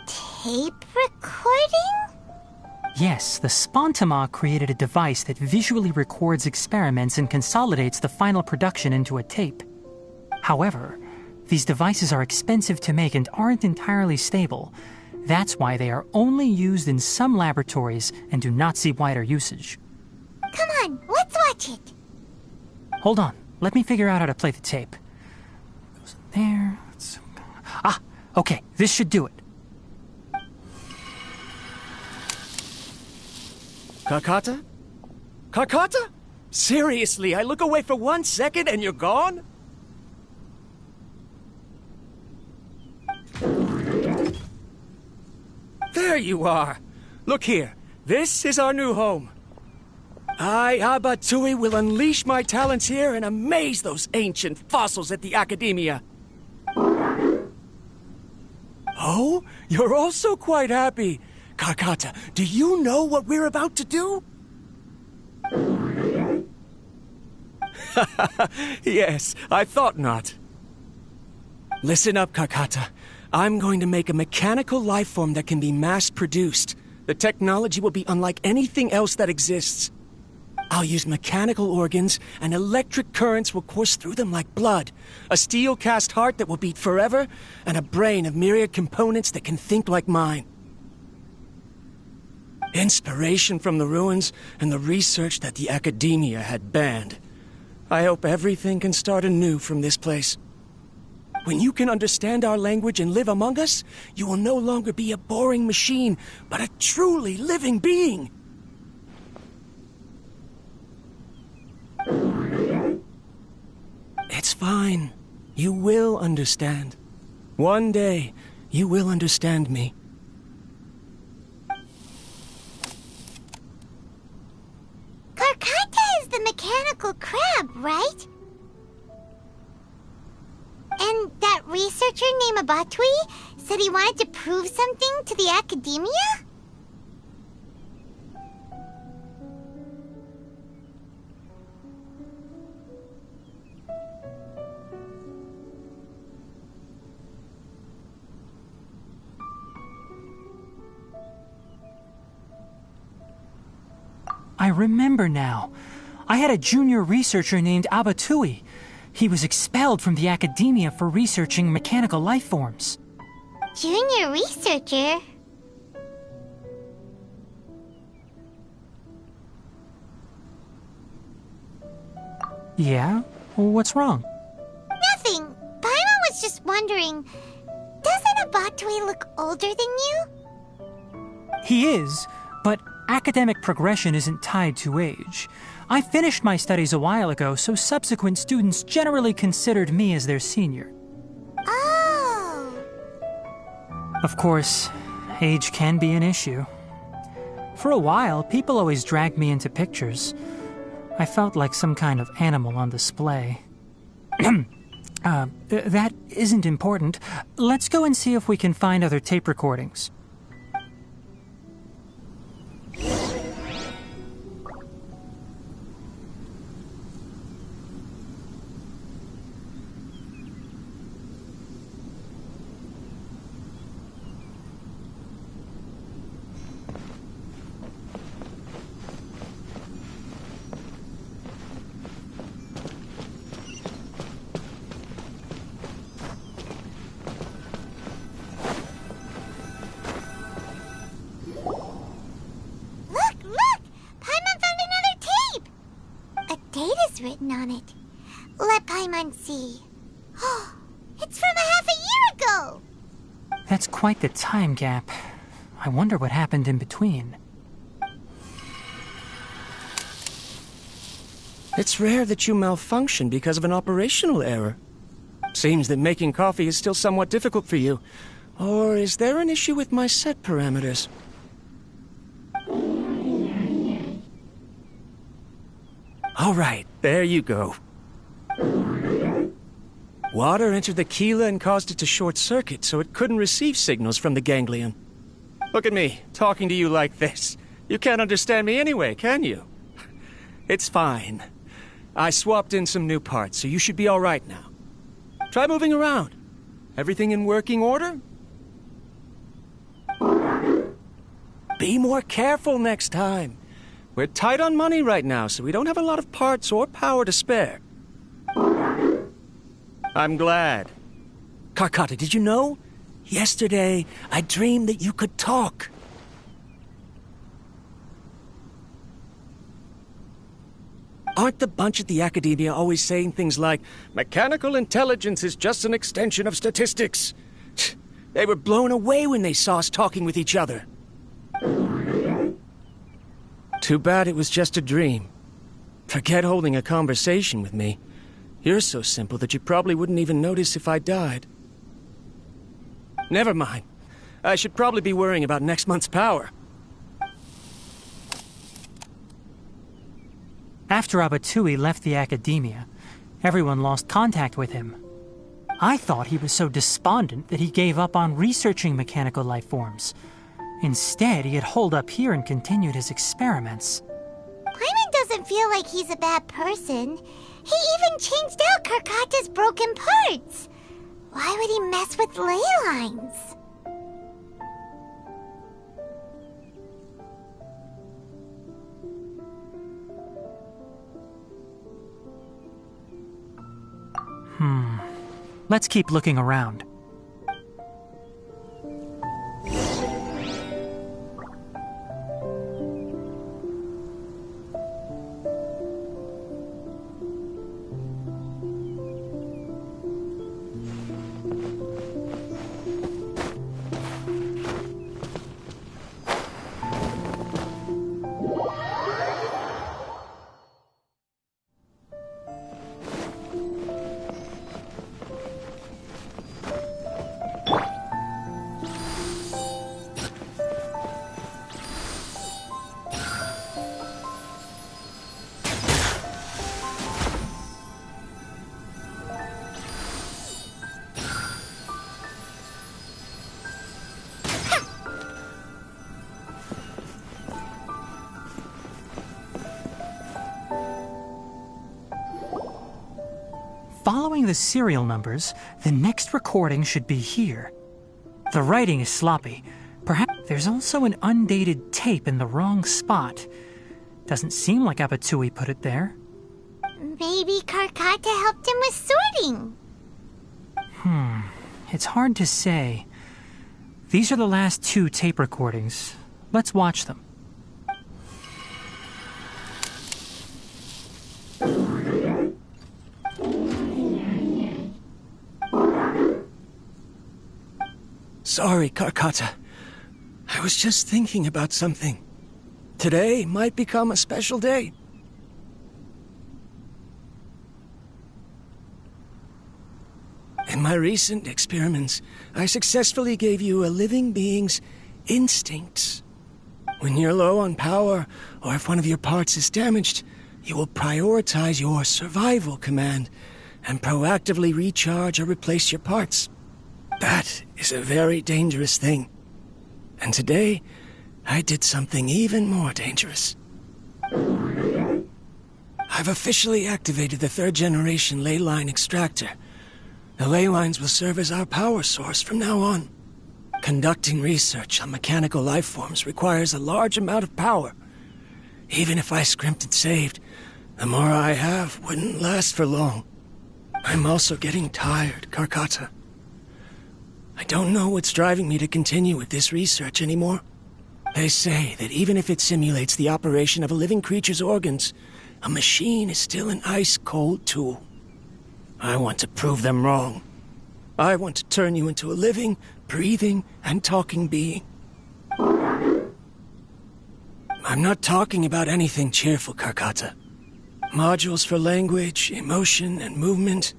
Tape recording? Yes, the Spontima created a device that visually records experiments and consolidates the final production into a tape. However, these devices are expensive to make and aren't entirely stable. That's why they are only used in some laboratories and do not see wider usage. Come on, let's watch it. Hold on, let me figure out how to play the tape. Goes in there. Ah, okay, this should do it. Kakata? Kakata? Seriously, I look away for 1 second and you're gone? There you are. Look here. This is our new home. I, Abatui, will unleash my talents here and amaze those ancient fossils at the Academia. Oh, you're also quite happy. Kakata, do you know what we're about to do? Yes, I thought not. Listen up, Kakata. I'm going to make a mechanical life form that can be mass-produced. The technology will be unlike anything else that exists. I'll use mechanical organs, and electric currents will course through them like blood. A steel-cast heart that will beat forever, and a brain of myriad components that can think like mine. Inspiration from the ruins and the research that the Academia had banned. I hope everything can start anew from this place. When you can understand our language and live among us, you will no longer be a boring machine, but a truly living being. It's fine. You will understand. One day, you will understand me. Karkata is the mechanical crab, right? And that researcher named Abatui said he wanted to prove something to the Academia? I remember now. I had a junior researcher named Abatui. He was expelled from the Academia for researching mechanical life forms. Junior researcher? Yeah? What's wrong? Nothing. Paimon was just wondering, doesn't Abatui look older than you? He is, but academic progression isn't tied to age. I finished my studies a while ago, so subsequent students generally considered me as their senior. Oh. Of course, age can be an issue. For a while, people always dragged me into pictures. I felt like some kind of animal on display. That isn't important. Let's go and see if we can find other tape recordings. Written on it. Let Paimon see. Oh, it's from a half a year ago! That's quite the time gap. I wonder what happened in between. It's rare that you malfunction because of an operational error. Seems that making coffee is still somewhat difficult for you. Or is there an issue with my set parameters? All right, there you go. Water entered the chela and caused it to short-circuit, so it couldn't receive signals from the ganglion. Look at me, talking to you like this. You can't understand me anyway, can you? It's fine. I swapped in some new parts, so you should be all right now. Try moving around. Everything in working order? Be more careful next time. We're tight on money right now, so we don't have a lot of parts or power to spare. I'm glad. Karkata, did you know? Yesterday, I dreamed that you could talk. Aren't the bunch at the Academia always saying things like, mechanical intelligence is just an extension of statistics? They were blown away when they saw us talking with each other. Too bad it was just a dream. Forget holding a conversation with me. You're so simple that you probably wouldn't even notice if I died. Never mind. I should probably be worrying about next month's power. After Abatui left the Academia, everyone lost contact with him. I thought he was so despondent that he gave up on researching mechanical life forms. Instead, he had holed up here and continued his experiments. Paimon doesn't feel like he's a bad person. He even changed out Karkata's broken parts. Why would he mess with ley lines? Let's keep looking around. Following the serial numbers, the next recording should be here. The writing is sloppy. Perhaps there's also an undated tape in the wrong spot. Doesn't seem like Abatui put it there. Maybe Karkata helped him with sorting. It's hard to say. These are the last 2 tape recordings. Let's watch them. Sorry, Karkata. I was just thinking about something. Today might become a special day. In my recent experiments, I successfully gave you a living being's instincts. When you're low on power, or if one of your parts is damaged, you will prioritize your survival command and proactively recharge or replace your parts. That is a very dangerous thing. And today, I did something even more dangerous. I've officially activated the 3rd generation ley line extractor. The ley lines will serve as our power source from now on. Conducting research on mechanical life forms requires a large amount of power. Even if I scrimped and saved, the more I have wouldn't last for long. I'm also getting tired, Karkata. I don't know what's driving me to continue with this research anymore. They say that even if it simulates the operation of a living creature's organs, a machine is still an ice-cold tool. I want to prove them wrong. I want to turn you into a living, breathing, and talking being. I'm not talking about anything cheerful, Karkata. Modules for language, emotion, and movement.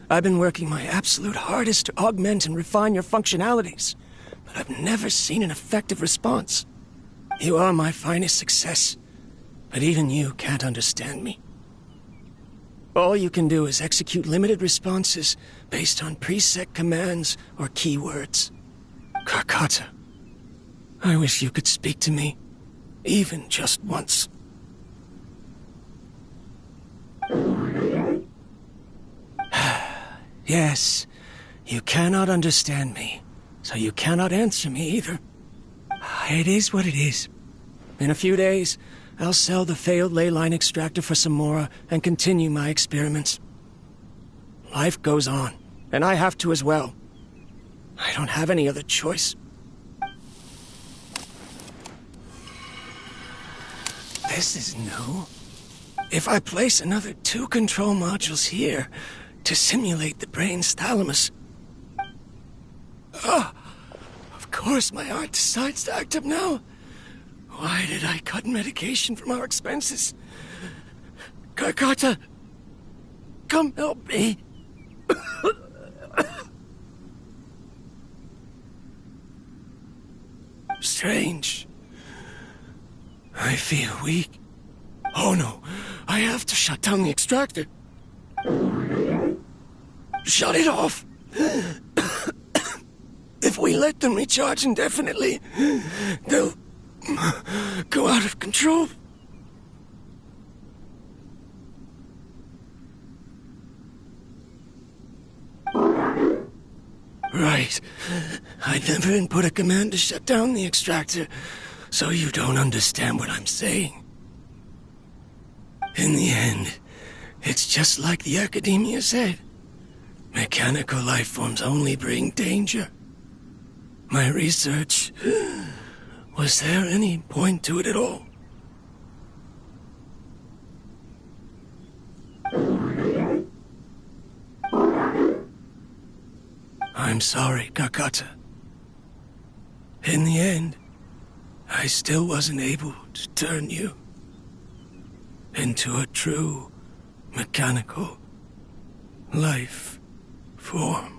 I've been working my absolute hardest to augment and refine your functionalities, but I've never seen an effective response. You are my finest success, but even you can't understand me. All you can do is execute limited responses based on preset commands or keywords. Karkata, I wish you could speak to me, even just once. Yes, you cannot understand me, so you cannot answer me either. It is what it is. In a few days, I'll sell the failed ley line extractor for some more and continue my experiments. Life goes on, and I have to as well. I don't have any other choice. This is new. If I place another 2 control modules here to simulate the brain's thalamus... of course my heart decides to act up now. Why did I cut medication from our expenses? Karkata, come help me. Strange. I feel weak. Oh no, I have to shut down the extractor. Shut it off. If we let them recharge indefinitely, they'll go out of control. Right. I never input a command to shut down the extractor, so you don't understand what I'm saying. In the end, it's just like the academia said. Mechanical life forms only bring danger. My research... Was there any point to it at all? I'm sorry, Karkata. In the end, I still wasn't able to turn you into a true mechanical life form.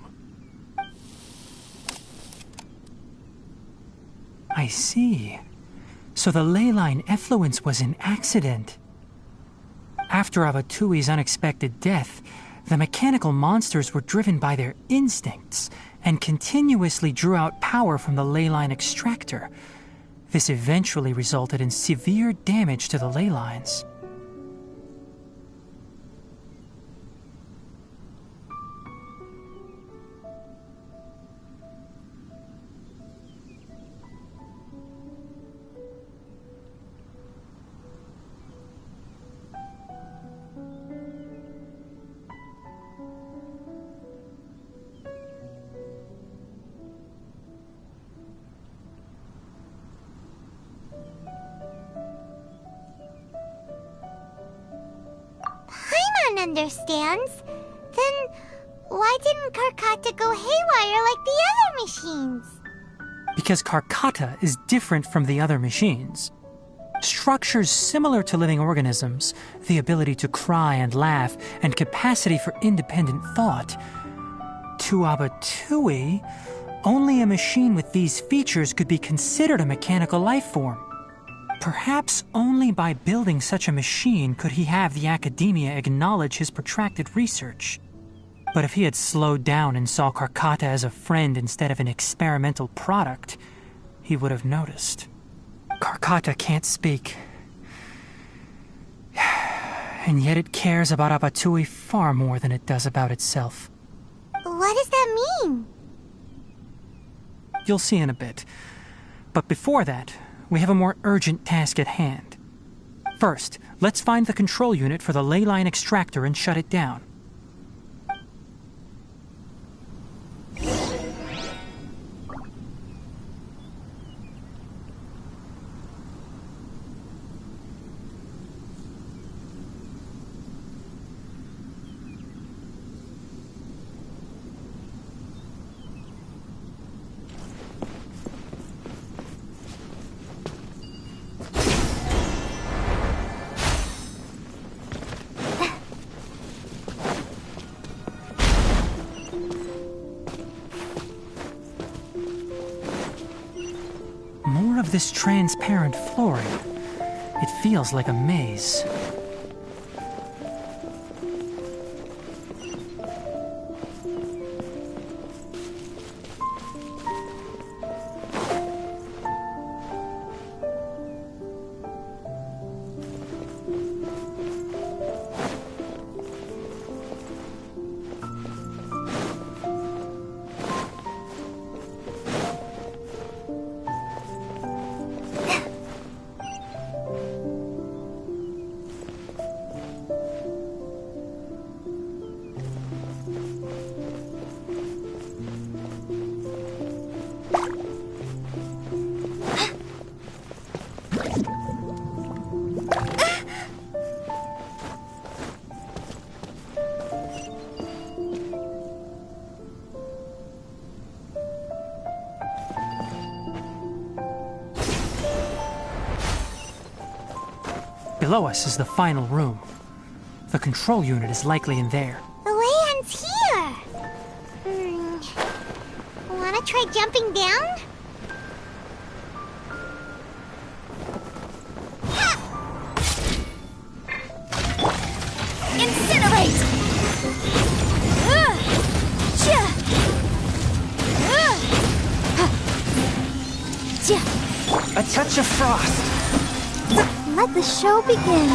I see. So the ley line effluence was an accident. After Abatui's unexpected death, the mechanical monsters were driven by their instincts and continuously drew out power from the ley line extractor. This eventually resulted in severe damage to the ley lines. Understands? Then why didn't Karkata go haywire like the other machines? Because Karkata is different from the other machines. Structures similar to living organisms, the ability to cry and laugh, and capacity for independent thought. To Abatui, only a machine with these features could be considered a mechanical life form. Perhaps only by building such a machine could he have the academia acknowledge his protracted research. But if he had slowed down and saw Karkata as a friend instead of an experimental product, he would have noticed. Karkata can't speak. And yet it cares about Abatui far more than it does about itself. What does that mean? You'll see in a bit. But before that, we have a more urgent task at hand. First, let's find the control unit for the ley line extractor and shut it down. More of this transparent flooring. It feels like a maze. Below us is the final room. The control unit is likely in there. The land's here! Wanna try jumping down? Incinerate! A touch of frost. Let the show begin.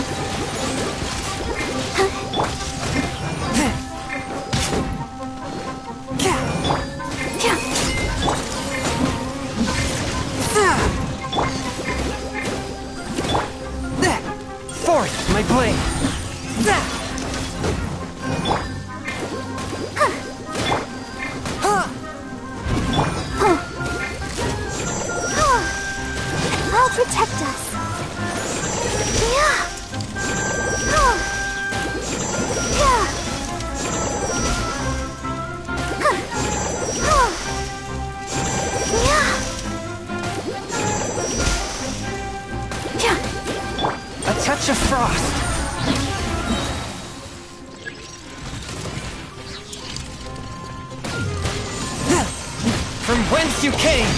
Forth, my blade. I'll protect us. A touch of frost. From whence you came.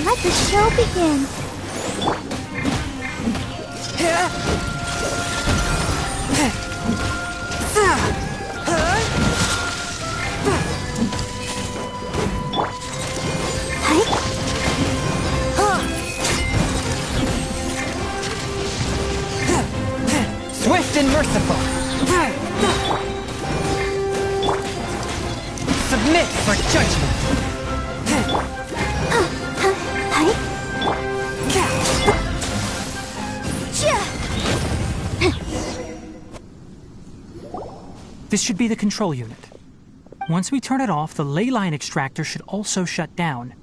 Let the show begin. Swift and merciful. Submit for judgment. This should be the control unit. Once we turn it off, the ley line extractor should also shut down.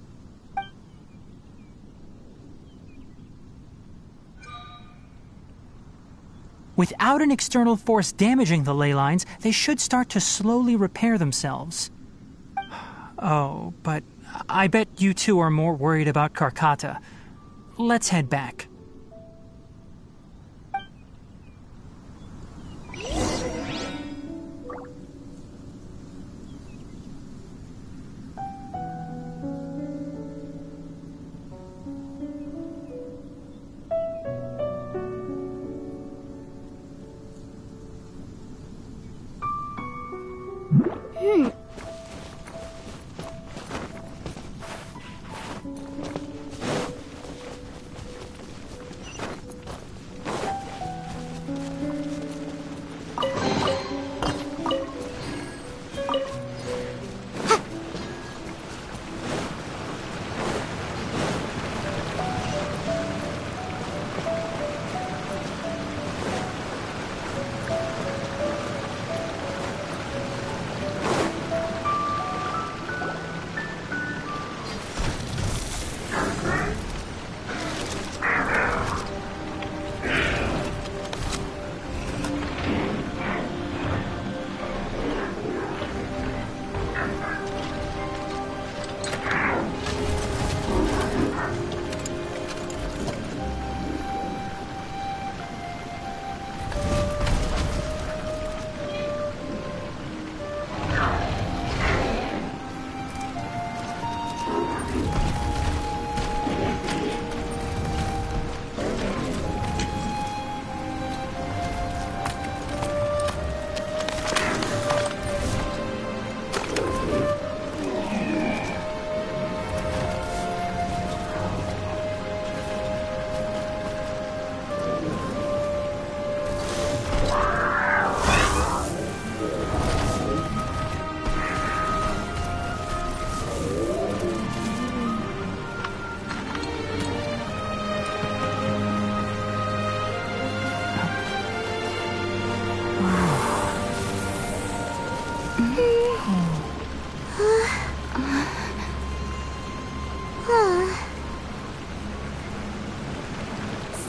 Without an external force damaging the ley lines, they should start to slowly repair themselves. Oh, but I bet you two are more worried about Karkata. Let's head back.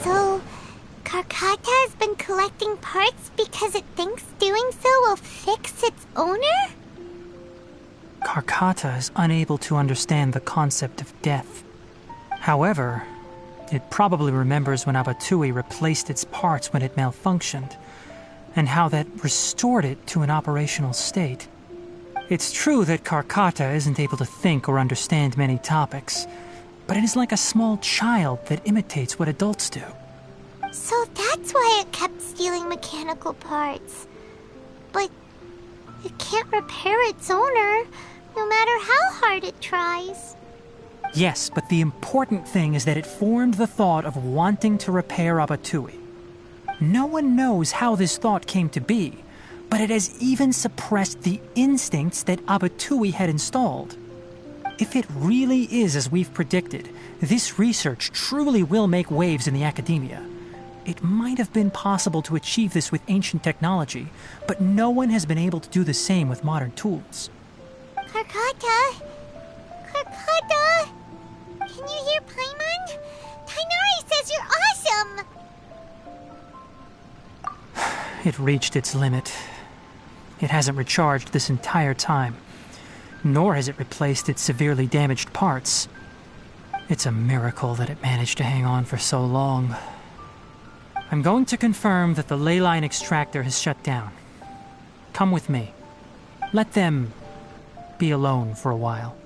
So, Karkata has been collecting parts because it thinks doing so will fix its owner? Karkata is unable to understand the concept of death. However, It probably remembers when Abatui replaced its parts when it malfunctioned, and how that restored it to an operational state. It's true that Karkata isn't able to think or understand many topics, but it is like a small child that imitates what adults do. So that's why it kept stealing mechanical parts. But it can't repair its owner, no matter how hard it tries. Yes, but the important thing is that it formed the thought of wanting to repair Abatui. No one knows how this thought came to be, but it has even suppressed the instincts that Abatui had installed. If it really is as we've predicted, this research truly will make waves in the academia. It might have been possible to achieve this with ancient technology, but no one has been able to do the same with modern tools. Karkata? Karkata? Can you hear Paimon? Tighnari says you're awesome! It reached its limit. It hasn't recharged this entire time, nor has it replaced its severely damaged parts. It's a miracle that it managed to hang on for so long. I'm going to confirm that the ley line extractor has shut down. Come with me. Let them be alone for a while.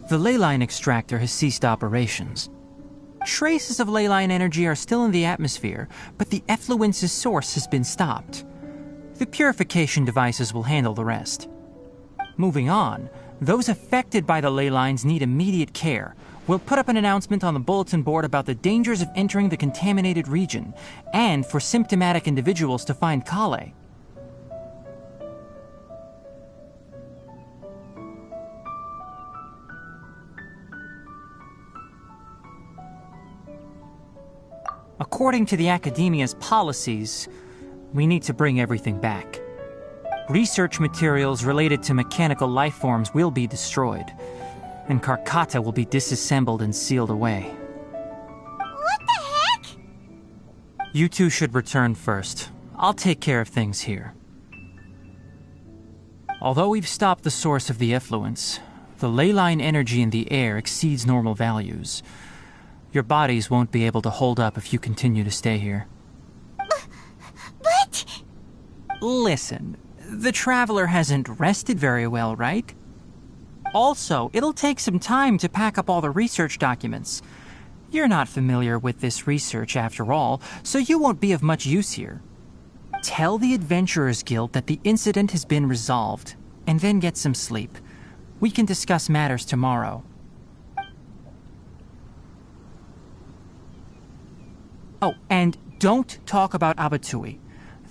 The ley line extractor has ceased operations. Traces of ley line energy are still in the atmosphere, but the effluence's source has been stopped. The purification devices will handle the rest. Moving on, those affected by the ley lines need immediate care. We'll put up an announcement on the bulletin board about the dangers of entering the contaminated region, and for symptomatic individuals to find Kale. According to the Academia's policies, we need to bring everything back. Research materials related to mechanical life forms will be destroyed, and Karkata will be disassembled and sealed away. What the heck? You two should return first. I'll take care of things here. Although we've stopped the source of the effluence, the ley line energy in the air exceeds normal values. Your bodies won't be able to hold up if you continue to stay here. But... Listen, the Traveler hasn't rested very well, right? Also, it'll take some time to pack up all the research documents. You're not familiar with this research after all, so you won't be of much use here. Tell the Adventurers Guild that the incident has been resolved, and then get some sleep. We can discuss matters tomorrow. Oh, and don't talk about Abatui.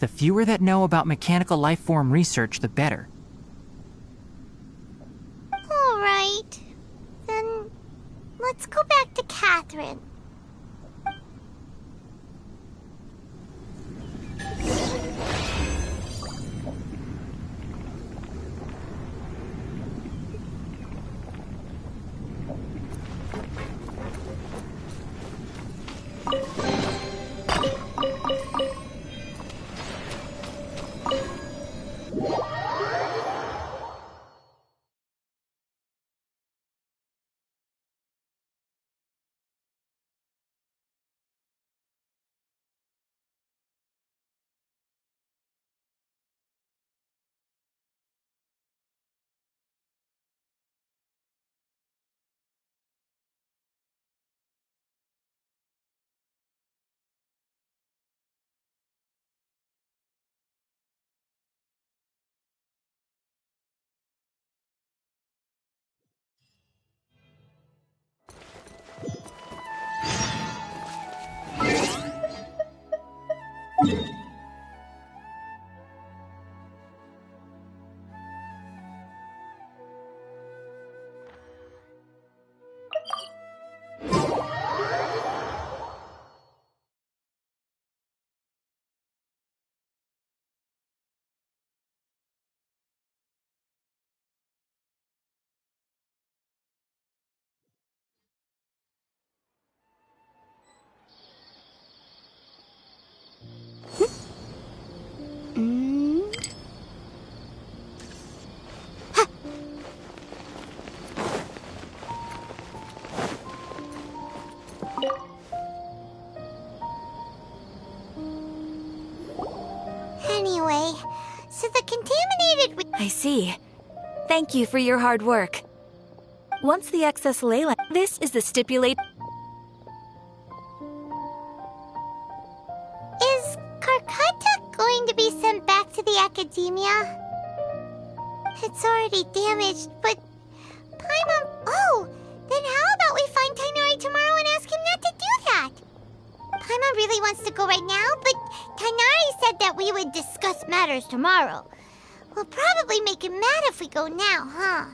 The fewer that know about mechanical life form research, the better. All right. Then let's go back to Catherine. associated with... I see. Thank you for your hard work. Once the excess leyline... This is the stipulate... Is Karkata going to be sent back to the academia? It's already damaged, but... Paimon... Oh! Then how about we find Tighnari tomorrow and ask him not to do that? Paimon really wants to go right now, but Tighnari said that we would discuss matters tomorrow. We'll probably make him mad if we go now, huh?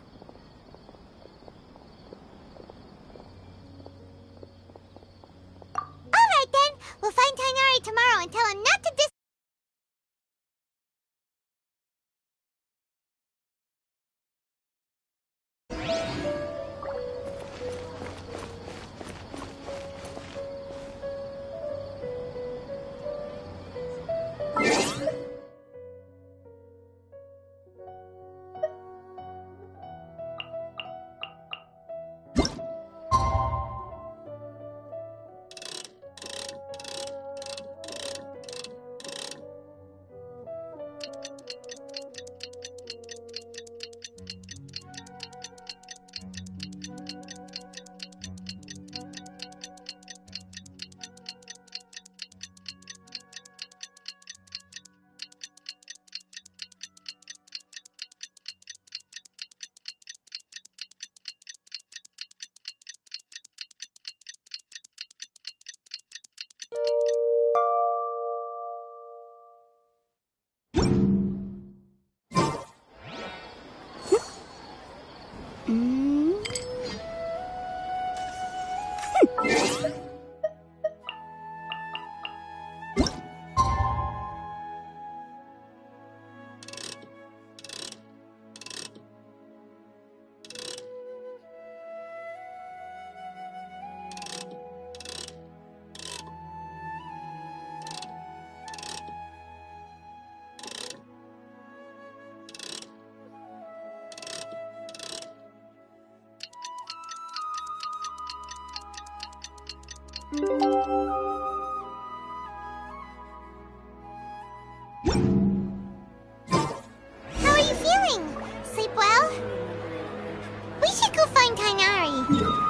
Alright then, we'll find Tighnari tomorrow and tell him not to How are you feeling? Sleep well? We should go find Tighnari.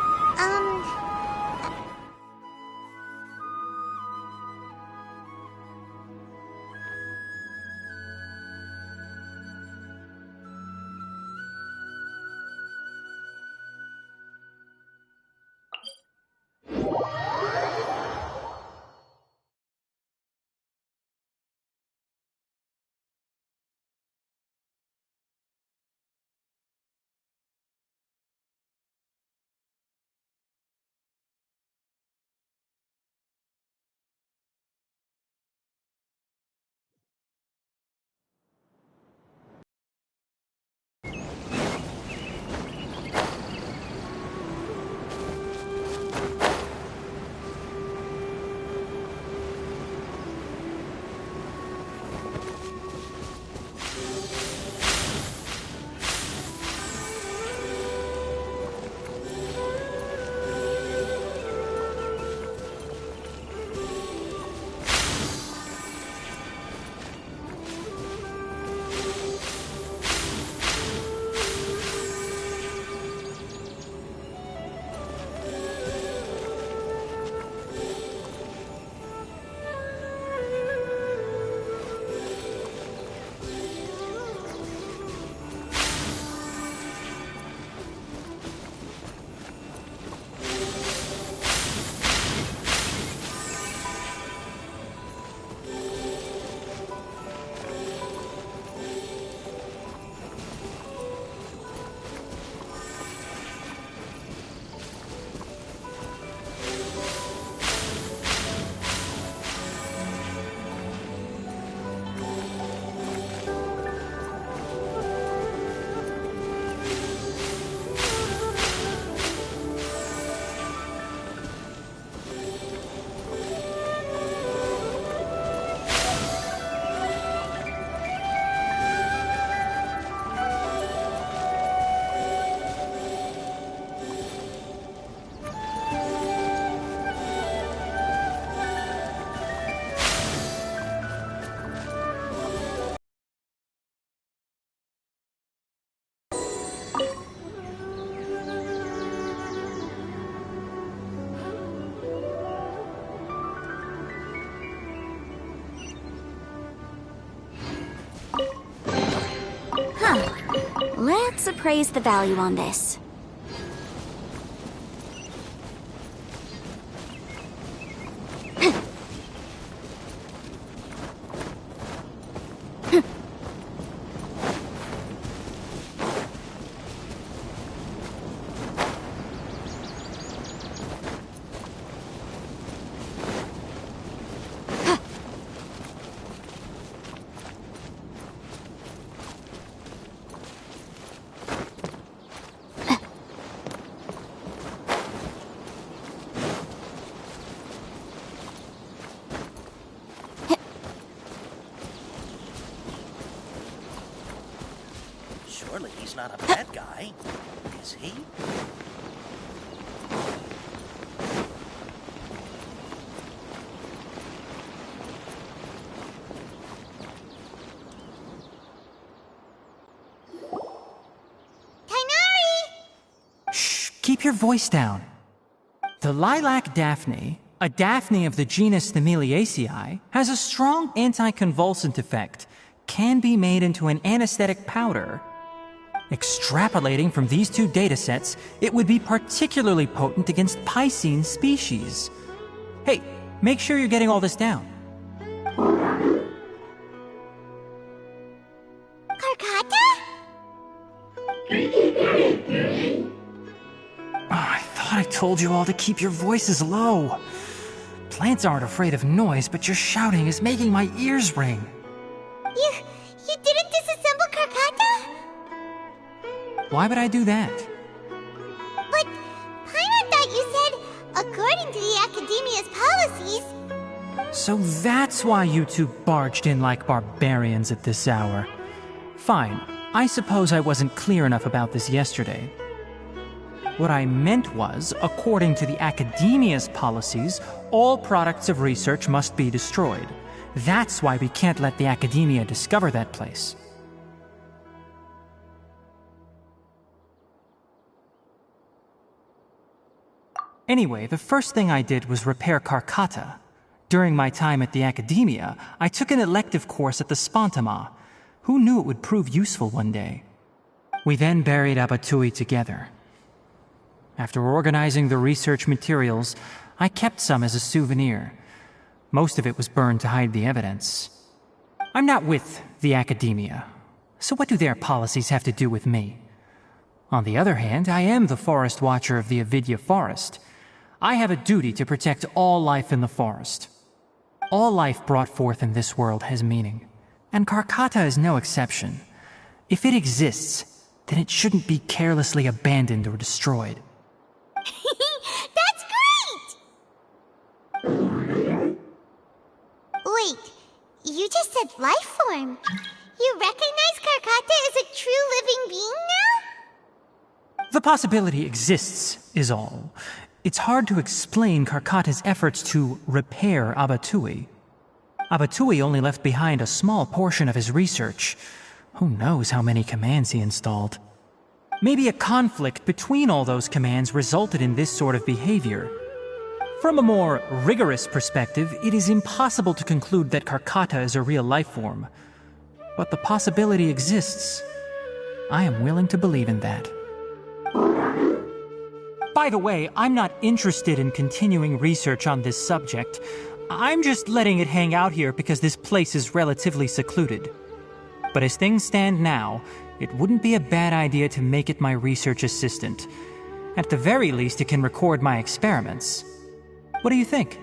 Let's appraise the value on this. Surely he's not a bad guy, is he? Tighnari! Shh, keep your voice down. The lilac daphne, a daphne of the genus Thymilaceae, has a strong anticonvulsant effect, can be made into an anesthetic powder. Extrapolating from these two datasets, it would be particularly potent against Piscine species. Hey, make sure you're getting all this down. Karkata? Oh, I thought I told you all to keep your voices low. Plants aren't afraid of noise, but your shouting is making my ears ring. You didn't disassemble Karkata? Why would I do that? But Paimon thought you said, according to the Academia's policies... So that's why you two barged in like barbarians at this hour. Fine, I suppose I wasn't clear enough about this yesterday. What I meant was, according to the Academia's policies, all products of research must be destroyed. That's why we can't let the Academia discover that place. Anyway, the first thing I did was repair Karkata. During my time at the Academia, I took an elective course at the Spontama. Who knew it would prove useful one day? We then buried Abatui together. After organizing the research materials, I kept some as a souvenir. Most of it was burned to hide the evidence. I'm not with the Academia, so what do their policies have to do with me? On the other hand, I am the Forest Watcher of the Avidya Forest. I have a duty to protect all life in the forest. All life brought forth in this world has meaning, and Karkata is no exception. If it exists, then it shouldn't be carelessly abandoned or destroyed. That's great! Wait, you just said life form. You recognize Karkata as a true living being now? The possibility exists, is all. It's hard to explain Karkata's efforts to repair Abatui. Abatui only left behind a small portion of his research. Who knows how many commands he installed? Maybe a conflict between all those commands resulted in this sort of behavior. From a more rigorous perspective, it is impossible to conclude that Karkata is a real life form. But the possibility exists. I am willing to believe in that. By the way, I'm not interested in continuing research on this subject. I'm just letting it hang out here because this place is relatively secluded. But as things stand now, it wouldn't be a bad idea to make it my research assistant. At the very least, it can record my experiments. What do you think?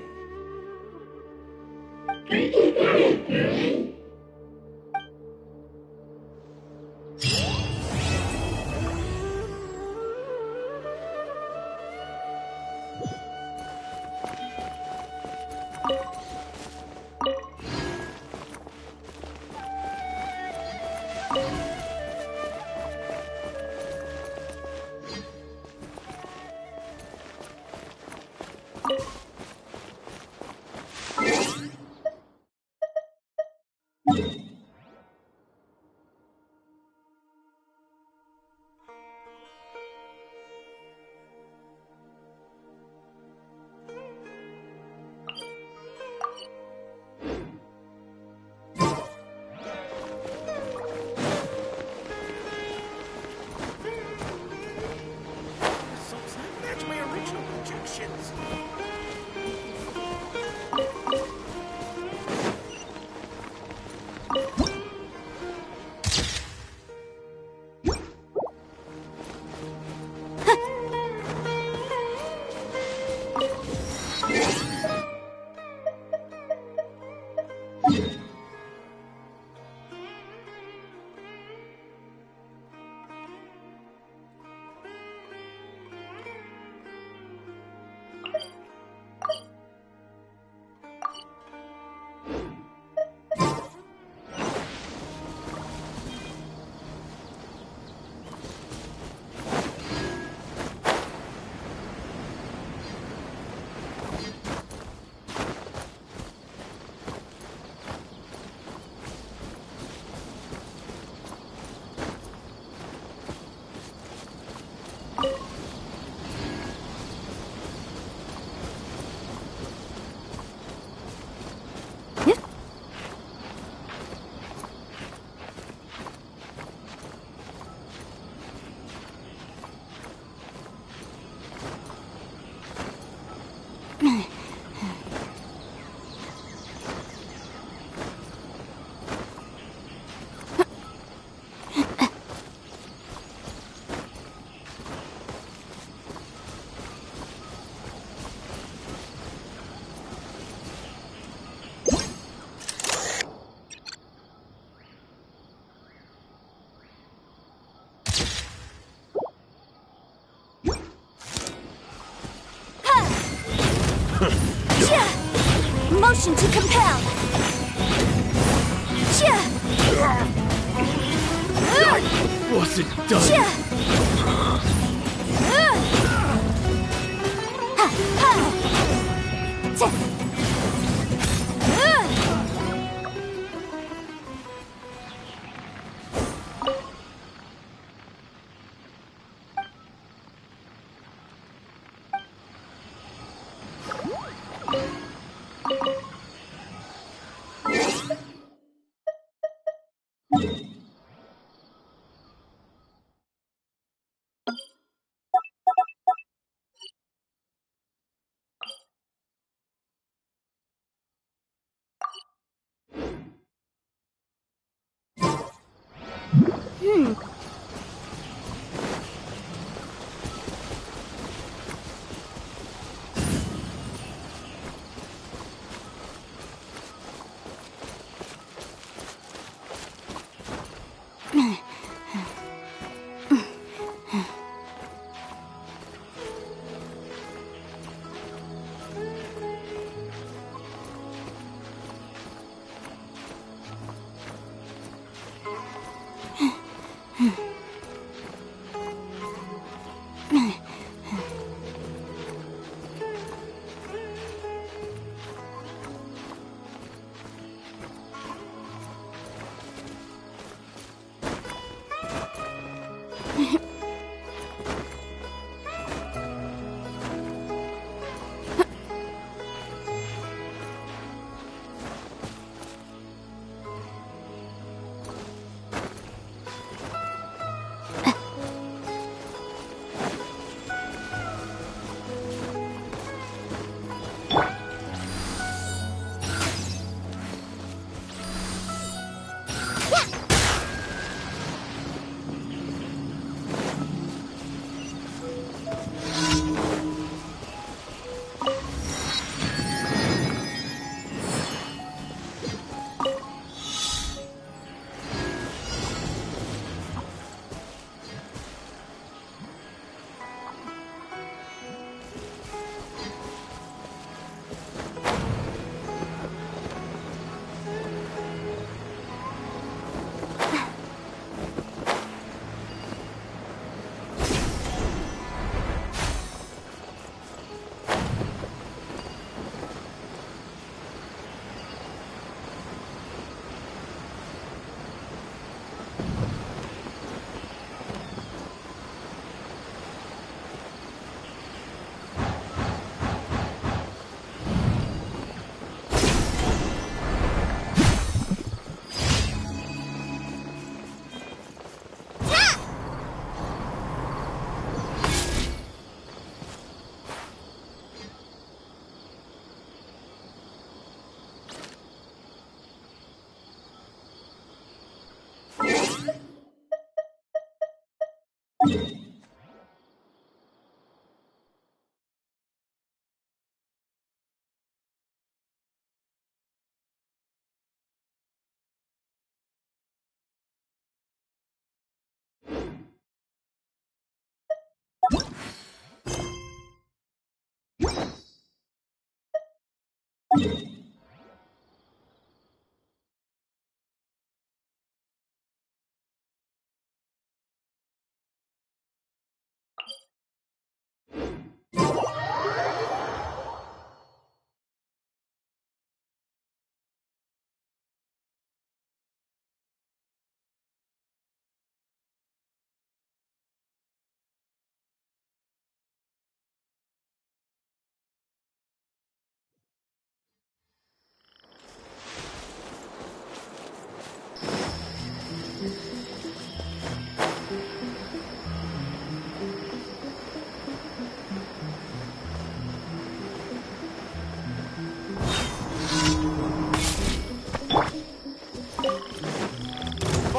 Motion to compel. Wasn't done.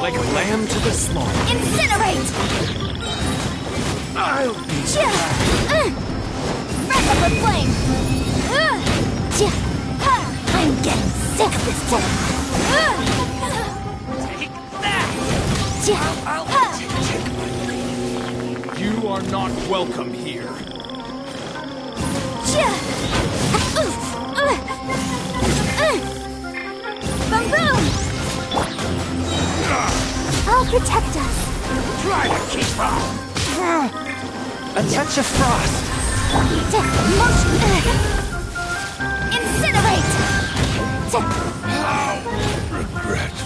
Like a lamb to the slaughter. Incinerate! I'll be Wrap up with flame! I'm getting sick of this thing! Take that! You are not welcome here. I'll protect us. Try to keep up! A touch of frost. Incinerate! Regret.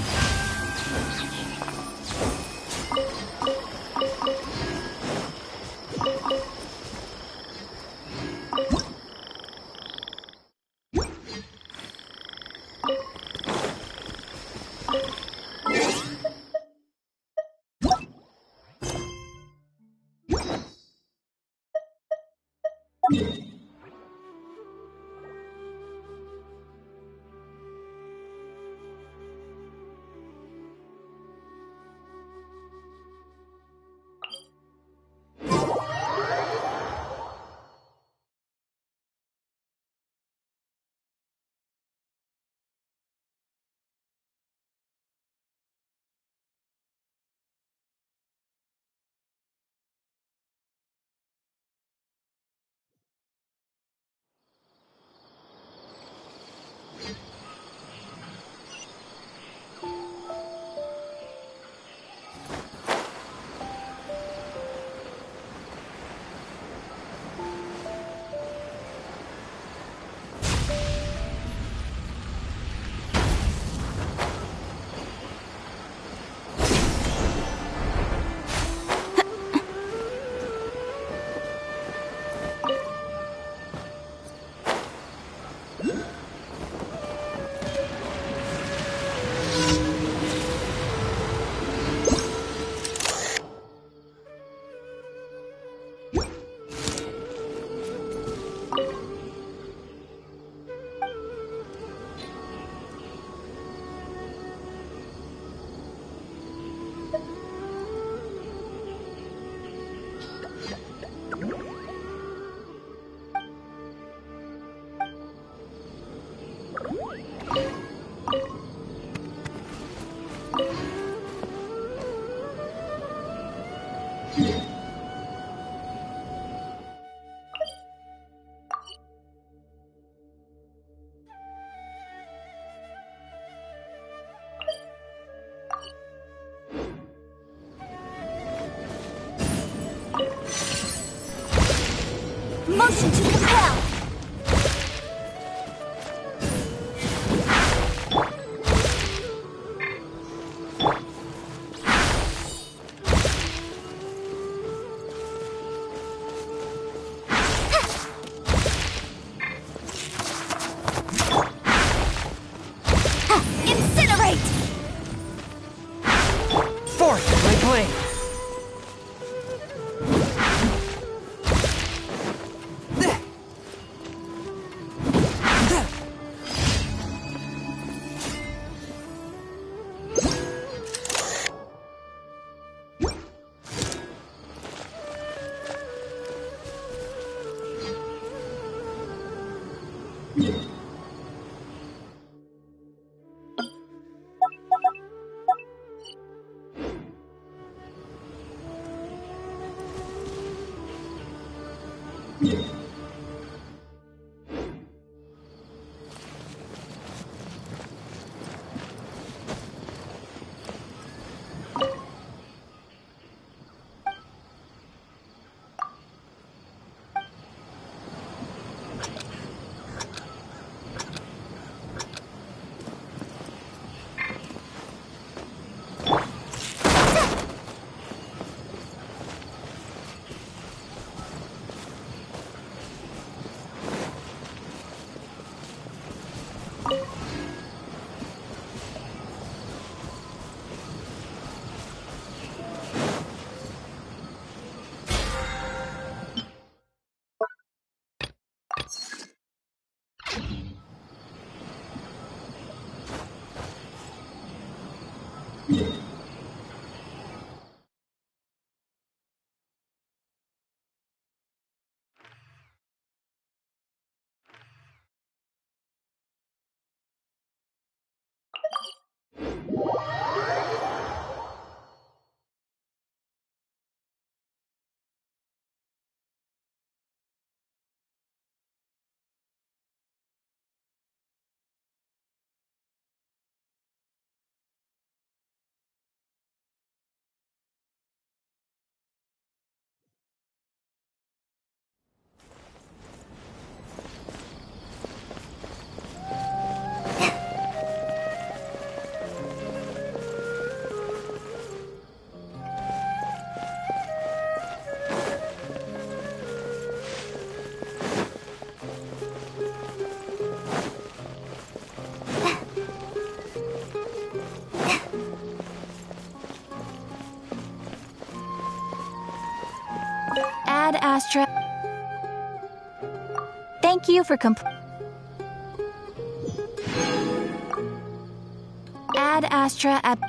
Motion to compel! Incinerate! Forth, my blade. Astra. Thank you for Add Astra at